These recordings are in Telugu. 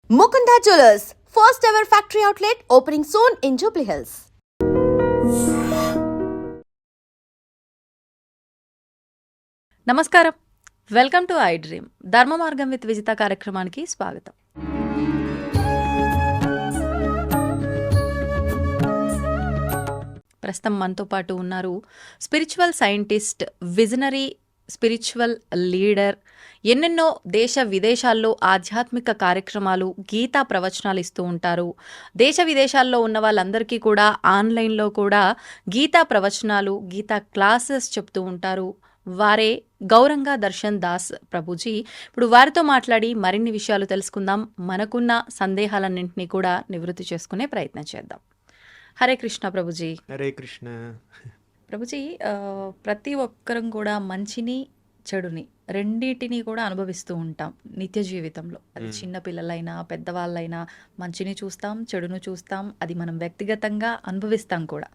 Mukunda Jewelers, first ever factory outlet opening soon in Jubilee Hills. నమస్కారం, వెల్కమ్ టు ఐ డ్రీమ్. ధర్మ మార్గం విత్ విజిత కార్యక్రమానికి స్వాగతం. ప్రస్తుతం మనతో పాటు ఉన్నారు spiritual scientist, visionary spiritual leader, ఎన్నెన్నో దేశ విదేశాల్లో ఆధ్యాత్మిక కార్యక్రమాలు, గీతా ప్రవచనాలు ఇస్తూ ఉంటారు. దేశ విదేశాల్లో ఉన్న వాళ్ళందరికీ కూడా ఆన్లైన్లో కూడా గీతా ప్రవచనాలు, గీతా క్లాసెస్ చెప్తూ ఉంటారు. వారే గౌరంగా దర్శన్ దాస్ ప్రభుజీ. ఇప్పుడు వారితో మాట్లాడి మరిన్ని విషయాలు తెలుసుకుందాం. మనకున్న సందేహాలన్నింటినీ కూడా నివృత్తి చేసుకునే ప్రయత్నం చేద్దాం. హరే కృష్ణ ప్రభుజీ. హరే కృష్ణ ప్రభుజీ, ప్రతి ఒక్కరం కూడా మంచిని చెడుని రెండింటినీ కూడా అనుభవిస్తూ ఉంటాం నిత్య జీవితంలో. అది చిన్న పిల్లలైనా పెద్దవాళ్ళైనా మంచిని చూస్తాం, చెడును చూస్తాం. అది మనం వ్యక్తిగతంగా అనుభవిస్తాం కూడా.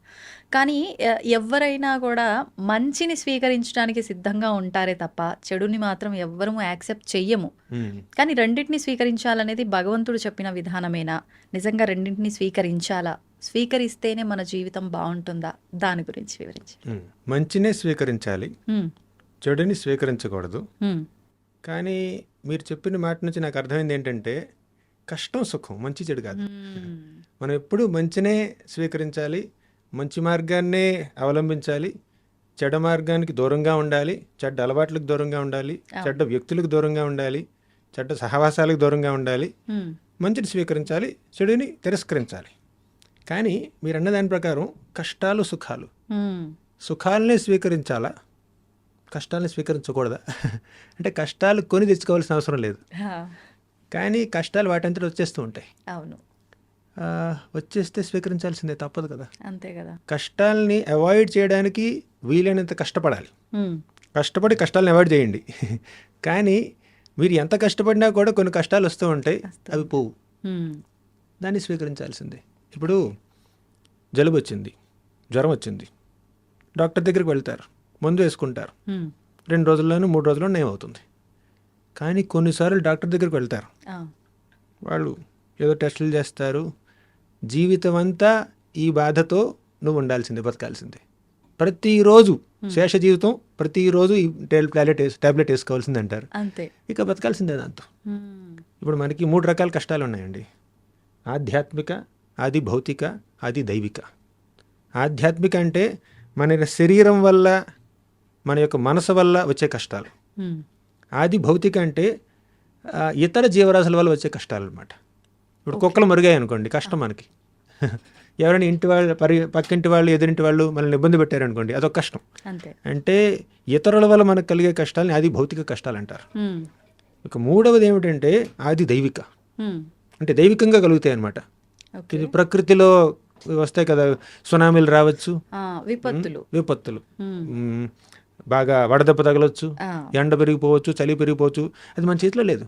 కానీ ఎవరైనా కూడా మంచిని స్వీకరించడానికి సిద్ధంగా ఉంటారే తప్ప చెడుని మాత్రం ఎవ్వరూ యాక్సెప్ట్ చెయ్యము. కానీ రెండింటిని స్వీకరించాలనేది భగవంతుడు చెప్పిన విధానమేనా? నిజంగా రెండింటిని స్వీకరించాలా? స్వీకరిస్తేనే మన జీవితం బాగుంటుందా? దాని గురించి వివరించి. మంచినే స్వీకరించాలి, చెడుని స్వీకరించకూడదు. కానీ మీరు చెప్పిన మాట నుంచి నాకు అర్థమైంది ఏంటంటే, కష్టం సుఖం, మంచి చెడు కాదు. మనం ఎప్పుడు మంచినే స్వీకరించాలి, మంచి మార్గాన్నే అవలంబించాలి, చెడ్డ మార్గానికి దూరంగా ఉండాలి, చెడ్డ అలవాట్లకు దూరంగా ఉండాలి, చెడ్డ వ్యక్తులకు దూరంగా ఉండాలి, చెడ్డ సహవాసాలకు దూరంగా ఉండాలి. మంచిని స్వీకరించాలి, చెడుని తిరస్కరించాలి. కానీ మీరు అన్న దాని ప్రకారం కష్టాలు సుఖాలు, సుఖాలనే స్వీకరించాలా, కష్టాలని స్వీకరించకూడదా? అంటే కష్టాలు కొని తెచ్చుకోవాల్సిన అవసరం లేదు, కానీ కష్టాలు వాటంతట వచ్చేస్తూ ఉంటాయి. అవును, వచ్చేస్తే స్వీకరించాల్సిందే, తప్పదు కదా. అంతే కదా. కష్టాలని అవాయిడ్ చేయడానికి వీలైనంత కష్టపడాలి. కష్టపడి కష్టాలను అవాయిడ్ చేయండి. కానీ మీరు ఎంత కష్టపడినా కూడా కొన్ని కష్టాలు వస్తూ ఉంటాయి, అవి పోవు. దాన్ని స్వీకరించాల్సిందే. ఇప్పుడు జలుబు వచ్చింది, జ్వరం వచ్చింది, డాక్టర్ దగ్గరికి వెళ్తారు, మందు వేసుకుంటారు, 2 రోజుల్లోనూ 3 రోజుల్లోనూ నయమవుతుంది. కానీ కొన్నిసార్లు డాక్టర్ దగ్గరికి వెళ్తారు, వాళ్ళు ఏదో టెస్టులు చేస్తారు, జీవితం అంతా ఈ బాధతో నువ్వు ఉండాల్సిందే, బతకాల్సిందే. ప్రతిరోజు శేష జీవితం ప్రతిరోజు ఈ టాబ్లెట్ వేసుకోవాల్సిందే అంటారు. అంతే, ఇక బతకాల్సిందే దాంతో. ఇప్పుడు మనకి 3 రకాల కష్టాలు ఉన్నాయండి: ఆధ్యాత్మిక, ఆది భౌతిక, ఆది దైవిక. ఆధ్యాత్మిక అంటే మన శరీరం వల్ల, మన యొక్క మనసు వల్ల వచ్చే కష్టాలు. ఆది భౌతిక అంటే ఇతర జీవరాశుల వల్ల వచ్చే కష్టాలు అనమాట. ఇప్పుడు కుక్కలు మరుగాయి అనుకోండి, కష్టం మనకి. ఎవరైనా ఇంటి వాళ్ళు, పక్కింటి వాళ్ళు, ఎదురింటి వాళ్ళు మనల్ని ఇబ్బంది పెట్టారనుకోండి, అదొక కష్టం. అంటే ఇతరుల వల్ల మనకు కలిగే కష్టాలని ఆది భౌతిక కష్టాలు అంటారు. ఇక మూడవది ఏమిటంటే ఆది దైవిక, అంటే దైవికంగా కలుగుతాయి అన్నమాట. ఇది ప్రకృతిలో వస్తాయి కదా, సునామీలు రావచ్చు, విపత్తులు, బాగా వడదెబ్బ తగలవచ్చు, ఎండ పెరిగిపోవచ్చు, చలి పెరిగిపోవచ్చు. అది మన చేతిలో లేదు.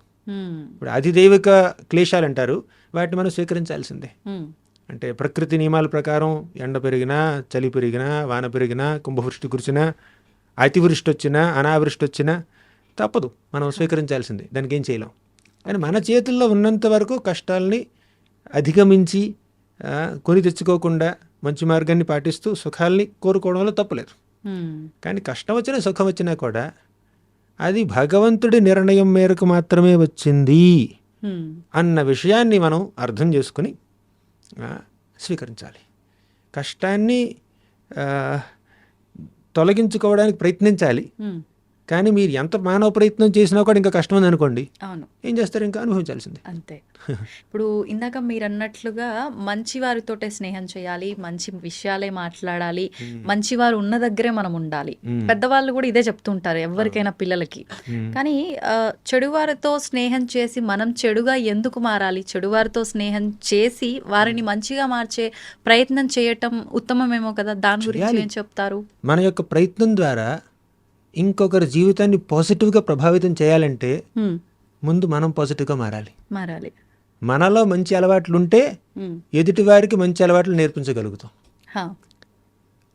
ఇప్పుడు అధిదైవిక క్లేశాలు అంటారు, వాటిని మనం స్వీకరించాల్సిందే. అంటే ప్రకృతి నియమాల ప్రకారం ఎండ పెరిగినా, చలి పెరిగినా, వాన పెరిగినా, కుంభవృష్టి కురిచినా, అతివృష్టి వచ్చినా, అనావృష్టి వచ్చినా తప్పదు, మనం స్వీకరించాల్సిందే. దానికి ఏం చేయలేం. కానీ మన చేతుల్లో ఉన్నంత వరకు కష్టాలని అధిగమించి కొని తెచ్చుకోకుండా మంచి మార్గాన్ని పాటిస్తూ సుఖాలని కోరుకోవడంలో తప్పులేదు. కానీ కష్టం వచ్చినా సుఖం వచ్చినా కూడా అది భగవంతుడి నిర్ణయం మేరకు మాత్రమే వచ్చింది అన్న విషయాన్ని మనం అర్థం చేసుకుని స్వీకరించాలి. కష్టాన్ని తొలగించుకోవడానికి ప్రయత్నించాలి. కానీ మీరు ఎంత మానవ ప్రయత్నం చేసినా కూడా ఇంకా కష్టం ఉంది అనుకోండి, ఏం చేస్తారు? ఇంకా అనుభవించాల్సిందే. అంతే. ఇప్పుడు ఇందాక మీరు అన్నట్లుగా మంచి వారితోటే స్నేహం చేయాలి, మంచి విషయాలే మాట్లాడాలి, మంచివారు ఉన్న దగ్గరే మనం ఉండాలి. పెద్దవాళ్ళు కూడా ఇదే చెప్తుంటారు ఎవరికైనా, పిల్లలకి. కానీ చెడువారితో స్నేహం చేసి మనం చెడుగా ఎందుకు మారాలి? చెడువారితో స్నేహం చేసి వారిని మంచిగా మార్చే ప్రయత్నం చేయటం ఉత్తమమేమో కదా. దాని గురించి ఏం చెప్తారు? మన యొక్క ప్రయత్నం ద్వారా ఇంకొకరి జీవితాన్ని పాజిటివ్గా ప్రభావితం చేయాలంటే ముందు మనం పాజిటివ్గా మారాలి. మనలో మంచి అలవాట్లు ఉంటే ఎదుటి వారికి మంచి అలవాట్లు నేర్పించగలుగుతాం.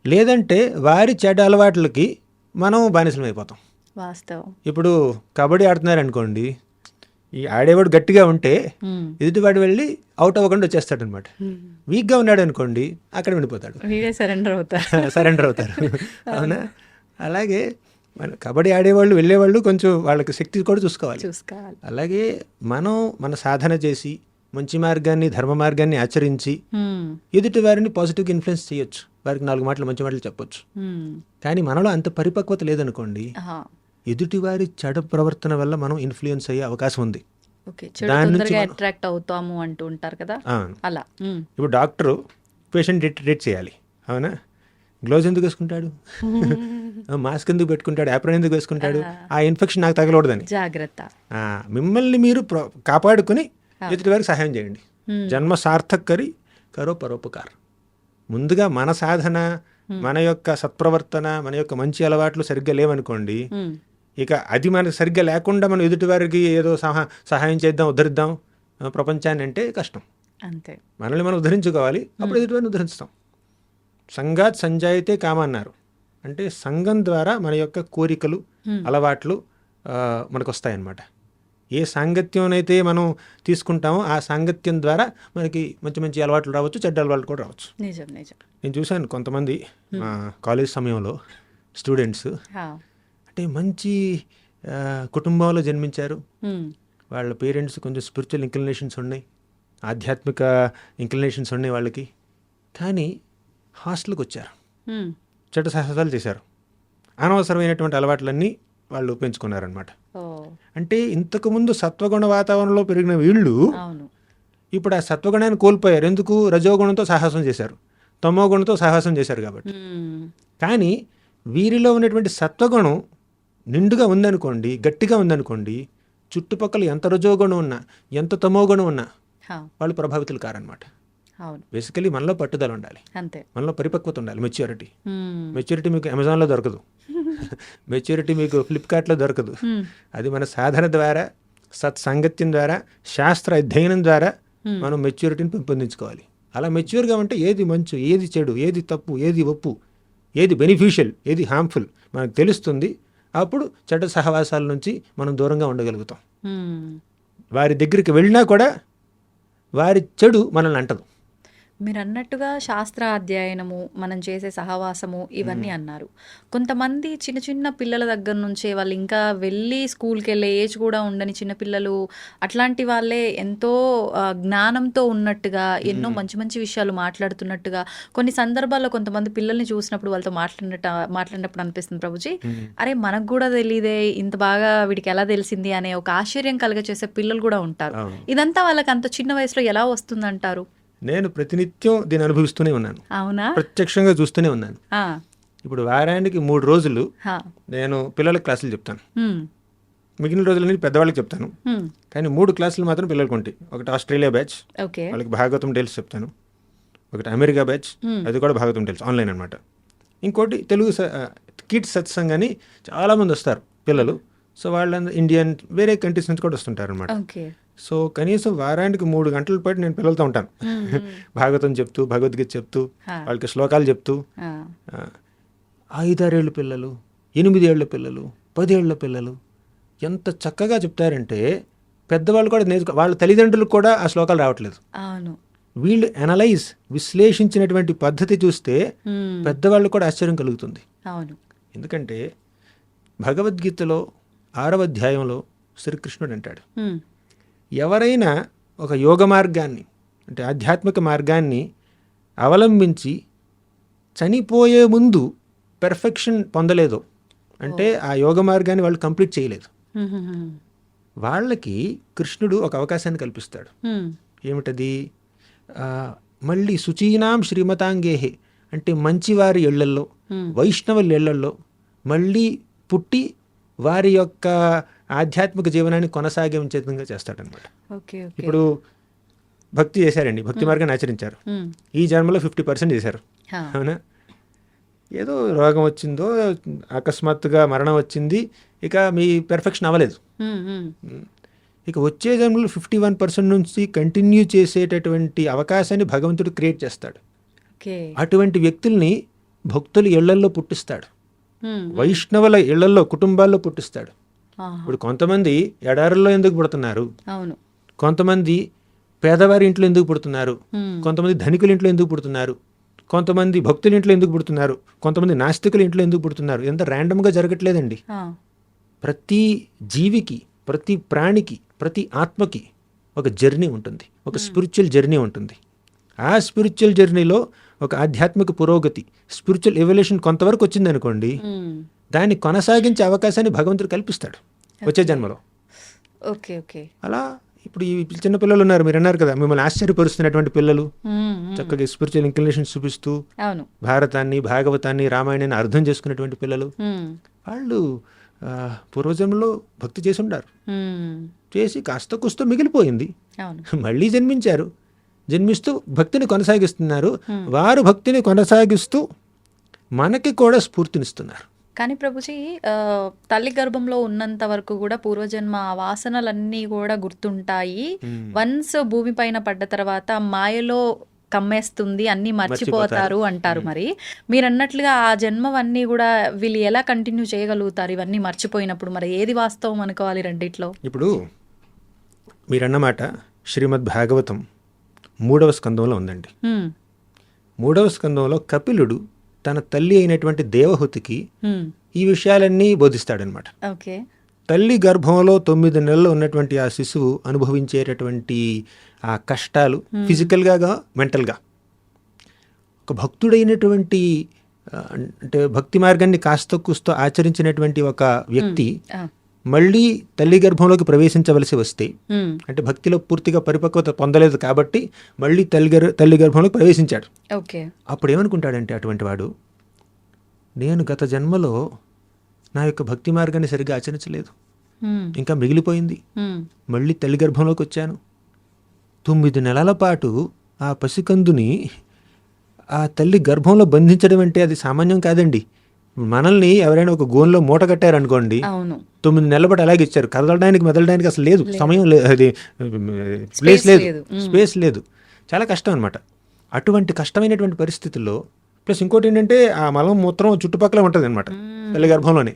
లేదంటే వారి చెడ్డ అలవాట్లకి మనం బానిసలం అయిపోతాం. వాస్తవం. ఇప్పుడు కబడ్డీ ఆడుతున్నారు అనుకోండి, ఈ ఆడేవాడు గట్టిగా ఉంటే హ్మ్. ఎదుటివాడు వెళ్ళి అవుట్ అవ్వకుండా వచ్చేస్తాడు అనమాట. వీక్గా ఉన్నాడు అనుకోండి అక్కడ వెళ్ళిపోతాడు, వీడే సరెండర్ అవుతారు. సరెండర్ అవుతారు. అవునా? అలాగే మన కబడ్డీ ఆడేవాళ్ళు వెళ్ళేవాళ్ళు కొంచెం వాళ్ళకి శక్తి కూడా చూసుకోవాలి. చూసుకోవాలి. అలాగే మనం మన సాధన చేసి మంచి మార్గాన్ని ధర్మ మార్గాన్ని ఆచరించి హ్మ్. ఎదుటి వారిని పాజిటివ్గా ఇన్ఫ్లుయెన్స్ చేయొచ్చు, వారికి 4 మాటలు మంచి మాటలు చెప్పొచ్చు. హ్మ్. కానీ మనలో అంత పరిపక్వత లేదనుకోండి, ఆహా. ఎదుటివారి చెడు ప్రవర్తన వల్ల మనం ఇన్ఫ్లుయెన్స్ అయ్యే అవకాశం ఉంది. ఓకే. చెడు దాని నుంచి తొందరగా మనం- అట్రాక్ట్ అవుతాము అంటూ ఉంటారు కదా, అవును. అలా. హ్మ్. ఇప్పుడు డాక్టరు పేషెంట్ ట్రీట్ చేయాలి, అవునా? గ్లోవ్స్ ఎందుకు వేసుకుంటాడు, మాస్క్ ఎందుకు పెట్టుకుంటాడు, యాప్రాన్ ఎందుకు వేసుకుంటాడు? ఆ ఇన్ఫెక్షన్ నాకు తగలకూడదని. జాగ్రత్త. మిమ్మల్ని మీరు కాపాడుకుని ఎదుటి వారికి సహాయం చేయండి. జన్మ సార్థక్ కరి కరో పరోపకార్. ముందుగా మన సాధన, మన యొక్క సత్ప్రవర్తన, మన యొక్క మంచి అలవాట్లు సరిగ్గా లేవనుకోండి, హ్మ్. ఇక అది మనకు సరిగ్గా లేకుండా మనం ఎదుటి వారికి ఏదో సహాయం చేద్దాం, ఉద్ధరిద్దాం ప్రపంచాన్ని అంటే కష్టం. అంతే. మనల్ని మనం ఉద్ధరించుకోవాలి, అప్పుడు ఎదుటివారిని ఉద్ధరిస్తాం. సంఘాత్ సంజాయితే కామ అన్నారు. అంటే సంఘం ద్వారా మన యొక్క కోరికలు, అలవాట్లు మనకు వస్తాయన్నమాట. ఏ సాంగత్యంనైతే మనం తీసుకుంటామో ఆ సాంగత్యం ద్వారా మనకి మంచి మంచి అలవాట్లు రావచ్చు, చెడ్డ అలవాట్లు కూడా రావచ్చు. నిజం నిజం. నేను చూశాను కొంతమంది కాలేజ్ సమయంలో స్టూడెంట్స్ హా. అంటే మంచి కుటుంబంలో జన్మించారు, హ్మ్. వాళ్ళ పేరెంట్స్ కొంచెం స్పిరిచువల్ ఇంక్లినేషన్స్ ఉన్నాయి, ఆధ్యాత్మిక ఇంక్లినేషన్స్ ఉన్నాయి వాళ్ళకి. కానీ హాస్టల్కి వచ్చారు, హ్మ్. చెడ్డ సాహసాలు చేశారు, అనవసరమైనటువంటి అలవాట్లన్నీ వాళ్ళు పెంచుకున్నారనమాట. ఓ. అంటే ఇంతకుముందు సత్వగుణ వాతావరణంలో పెరిగిన వీళ్ళు అవును. ఇప్పుడు ఆ సత్వగుణాన్ని కోల్పోయారు. ఎందుకు? రజోగుణంతో సాహసం చేశారు, తమో గుణంతో సాహసం చేశారు కాబట్టి. హ్మ్. కానీ వీరిలో ఉన్నటువంటి సత్వగుణం నిండుగా ఉందనుకోండి, గట్టిగా ఉందనుకోండి, చుట్టుపక్కల ఎంత రజోగుణం ఉన్నా, ఎంత తమో గుణం ఉన్నా హా. వాళ్ళు ప్రభావితులు కారనమాట. అవును. బేసికలీ మనలో పట్టుదల ఉండాలి, అంతే. మనలో పరిపక్వత ఉండాలి, మెచ్యూరిటీ. హ్మ్. మెచ్యూరిటీ మీకు అమెజాన్లో దొరకదు, మెచ్యూరిటీ మీకు ఫ్లిప్కార్ట్లో దొరకదు. హ్మ్. అది మన సాధన ద్వారా, సత్సాంగత్యం ద్వారా, శాస్త్ర అధ్యయనం ద్వారా మనం మెచ్యూరిటీని పెంపొందించుకోవాలి. అలా మెచ్యూర్గా ఉంటే ఏది మంచు, ఏది చెడు, ఏది తప్పు, ఏది ఒప్పు, ఏది బెనిఫిషియల్, ఏది హార్మ్ఫుల్ మనకు తెలుస్తుంది. అప్పుడు చెడ్డ సహవాసాల నుంచి మనం దూరంగా ఉండగలుగుతాం. హ్మ్. వారి దగ్గరికి వెళ్ళినా కూడా వారి చెడు మనల్ని అంటదు. మీరు అన్నట్టుగా శాస్త్ర అధ్యయనము, మనం చేసే సహవాసము, ఇవన్నీ అన్నారు. కొంతమంది చిన్న చిన్న పిల్లల దగ్గర నుంచే వాళ్ళు ఇంకా వెళ్ళి స్కూల్కి వెళ్ళే ఏజ్ కూడా ఉండని చిన్నపిల్లలు, అట్లాంటి వాళ్ళే ఎంతో జ్ఞానంతో ఉన్నట్టుగా, ఎన్నో మంచి మంచి విషయాలు మాట్లాడుతున్నట్టుగా కొన్ని సందర్భాల్లో కొంతమంది పిల్లల్ని చూసినప్పుడు వాళ్ళతో మాట్లాడినప్పుడు అనిపిస్తుంది, ప్రభుజీ అరే మనకు కూడా తెలియదే, ఇంత బాగా వీడికి ఎలా తెలిసింది అనే ఒక ఆశ్చర్యం కలగచేసే పిల్లలు కూడా ఉంటారు. ఇదంతా వాళ్ళకి అంత చిన్న వయసులో ఎలా వస్తుందంటారు? నేను ప్రతినిత్యం దీన్ని అనుభవిస్తూనే ఉన్నాను, అవునా? ప్రత్యక్షంగా చూస్తూనే ఉన్నాను. ఆ. ఇప్పుడు వారానికి 3 రోజులు హా. నేను పిల్లలకి క్లాసులు చెప్తాను, హ్మ్. మిగిలిన రోజులన్నీ పెద్దవాళ్ళకి చెప్తాను. హ్మ్. కానీ 3 క్లాసులు మాత్రం పిల్లలకు ఉంటాయి. ఒకటి ఆస్ట్రేలియా బ్యాచ్, ఓకే. వాళ్ళకి భాగవతం టేల్స్ చెప్తాను. ఒకటి అమెరికా బ్యాచ్, అది కూడా భాగవతం టేల్స్ ఆన్లైన్ అనమాట. ఇంకోటి తెలుగు కిడ్స్ సత్సంగ్ అని చాలామంది వస్తారు పిల్లలు. సో వాళ్ళందరూ ఇండియన్, వేరే కంట్రీస్ నుంచి కూడా వస్తుంటారు అనమాట. ఓకే. సో కనీసం వారానికి 3 గంటల పాటు నేను పిల్లలతో ఉంటాను, భాగవతం చెప్తూ, భగవద్గీత చెప్తూ, వాళ్ళకి శ్లోకాలు చెప్తూ. 5-6 ఏళ్ళ పిల్లలు, 8 ఏళ్ల పిల్లలు, 10 ఏళ్ల పిల్లలు ఎంత చక్కగా చెప్తారంటే పెద్దవాళ్ళు కూడా వాళ్ళ తల్లిదండ్రులకు కూడా ఆ శ్లోకాలు రావట్లేదు. అవును. వీళ్ళు విశ్లేషించినటువంటి పద్ధతి చూస్తే పెద్దవాళ్ళు కూడా ఆశ్చర్యం కలుగుతుంది. అవును. ఎందుకంటే భగవద్గీతలో 6వ అధ్యాయంలో శ్రీకృష్ణుడు అంటాడు, ఎవరైనా ఒక యోగ మార్గాన్ని, అంటే ఆధ్యాత్మిక మార్గాన్ని అవలంబించి చనిపోయే ముందు పెర్ఫెక్షన్ పొందలేదు అంటే ఆ యోగ మార్గాన్ని వాళ్ళు కంప్లీట్ చేయలేదు. వాళ్ళకి కృష్ణుడు ఒక అవకాశాన్ని కల్పిస్తాడు. ఏమిటది? మళ్ళీ శుచీనాం శ్రీమతాంగేహే, అంటే మంచివారి ఇళ్లల్లో, వైష్ణవుల ఇళ్లల్లో మళ్ళీ పుట్టి వారి యొక్క ఆధ్యాత్మిక జీవనాన్ని కొనసాగించే విధంగా చేస్తాడనమాట. ఇప్పుడు భక్తి చేశారండి, భక్తి మార్గాన్ని ఆచరించారు, ఈ జన్మలో 50% చేశారు, అవునా? ఏదో రోగం వచ్చిందో, అకస్మాత్తుగా మరణం వచ్చింది, ఇక మీ పెర్ఫెక్షన్ అవ్వలేదు. ఇక వచ్చే జన్మలో 51% నుంచి కంటిన్యూ చేసేటటువంటి అవకాశాన్ని భగవంతుడు క్రియేట్ చేస్తాడు. అటువంటి వ్యక్తుల్ని భక్తుల ఇళ్లల్లో పుట్టిస్తాడు, వైష్ణవుల ఇళ్లల్లో, కుటుంబాల్లో పుట్టిస్తాడు. ఆహా. ఇప్పుడు కొంతమంది ఎడారుల్లో ఎందుకు పుడుతున్నారు, అవును. కొంతమంది పేదవారి ఇంట్లో ఎందుకు పుడుతున్నారు, కొంతమంది ధనికుల ఇంట్లో ఎందుకు పుడుతున్నారు, కొంతమంది భక్తుల ఇంట్లో ఎందుకు పుడుతున్నారు, కొంతమంది నాస్తికుల ఇంట్లో ఎందుకు పుడుతున్నారు, ఎంత ర్యాండమ్గా జరగట్లేదండి. ఆ. ప్రతి జీవికి, ప్రతి ప్రాణికి, ప్రతి ఆత్మకి ఒక జర్నీ ఉంటుంది, ఒక స్పిరిచువల్ జర్నీ ఉంటుంది. ఆ స్పిరిచువల్ జర్నీలో ఒక ఆధ్యాత్మిక పురోగతి, స్పిరిచువల్ ఎవల్యూషన్ కొంతవరకు వచ్చిందనుకోండి, దాన్ని కొనసాగించే అవకాశాన్ని భగవంతుడు కల్పిస్తాడు వచ్చే జన్మలో. ఓకే. ఓకే. అలా ఇప్పుడు ఈ చిన్న పిల్లలు ఉన్నారు, మీరు అన్నారు కదా, మిమ్మల్ని ఆశ్చర్యపరుస్తున్నటువంటి పిల్లలు చక్కగా స్పిరిచువల్ ఇంక్లినేషన్ చూపిస్తూ అవును. భారతాన్ని, భాగవతాన్ని, రామాయణాన్ని అర్థం చేసుకున్నటువంటి పిల్లలు, వాళ్ళు పూర్వజన్మలో భక్తి చేసి ఉండారు, చేసి కాస్త కుస్త మిగిలిపోయింది, అవును. మళ్ళీ జన్మించారు, జన్మిస్తూ భక్తిని కొనసాగిస్తున్నారు. వారు భక్తిని కొనసాగిస్తూ మనకి కూడా స్ఫూర్తినిస్తున్నారు. కానీ ప్రభుజీ, తల్లి గర్భంలో ఉన్నంత వరకు కూడా పూర్వజన్మ వాసనలన్నీ కూడా గుర్తుంటాయి. వన్స్ భూమి పైన పడ్డ తర్వాత మాయలో కమ్మేస్తుంది, అన్నీ మర్చిపోతారు అంటారు. మరి మీరు అన్నట్లుగా ఆ జన్మవన్నీ కూడా వీళ్ళు ఎలా కంటిన్యూ చేయగలుగుతారు ఇవన్నీ మర్చిపోయినప్పుడు? మరి ఏది వాస్తవం అనుకోవాలి రెండిట్లో? ఇప్పుడు మీరన్నమాట శ్రీమద్ భాగవతం 3వ స్కందంలో ఉందండి. 3వ స్కందంలో కపిలుడు తన తల్లి అయినటువంటి దేవహూతికి ఈ విషయాలన్నీ బోధిస్తాడనమాట. ఓకే. తల్లి గర్భంలో 9 నెలలు ఉన్నటువంటి ఆ శిశువు అనుభవించేటటువంటి ఆ కష్టాలు, ఫిజికల్గా, మెంటల్గా, ఒక భక్తుడైనటువంటి అంటే భక్తి మార్గాన్ని కాస్త కూస్తో ఆచరించినటువంటి ఒక వ్యక్తి మళ్ళీ తల్లి గర్భంలోకి ప్రవేశించవలసి వస్తే, అంటే భక్తిలో పూర్తిగా పరిపక్వత పొందలేదు కాబట్టి మళ్ళీ తల్లి గర్భంలోకి ప్రవేశించాడు. ఓకే. అప్పుడు ఏమనుకుంటాడంటే అటువంటి వాడు, నేను గత జన్మలో నా యొక్క భక్తి మార్గాన్ని సరిగ్గా ఆచరించలేదు, ఇంకా మిగిలిపోయింది, మళ్ళీ తల్లి గర్భంలోకి వచ్చాను. 9 నెలల పాటు ఆ పసికందుని ఆ తల్లి గర్భంలో బంధించడం అంటే అది సామాన్యం కాదండి. మనల్ని ఎవరైనా ఒక గోన్లో మూట కట్టారనుకోండి, 9 నెలల పాటు అలాగే ఇచ్చారు, కదలడానికి మెదలడానికి అసలు లేదు, సమయం లేదు, అది ప్లేస్ లేదు, స్పేస్ లేదు, చాలా కష్టం అనమాట. అటువంటి కష్టమైనటువంటి పరిస్థితుల్లో ప్లస్ ఇంకోటి ఏంటంటే ఆ మలం మూత్రం చుట్టుపక్కల ఉంటుంది అనమాట తల్లి గర్భంలోనే.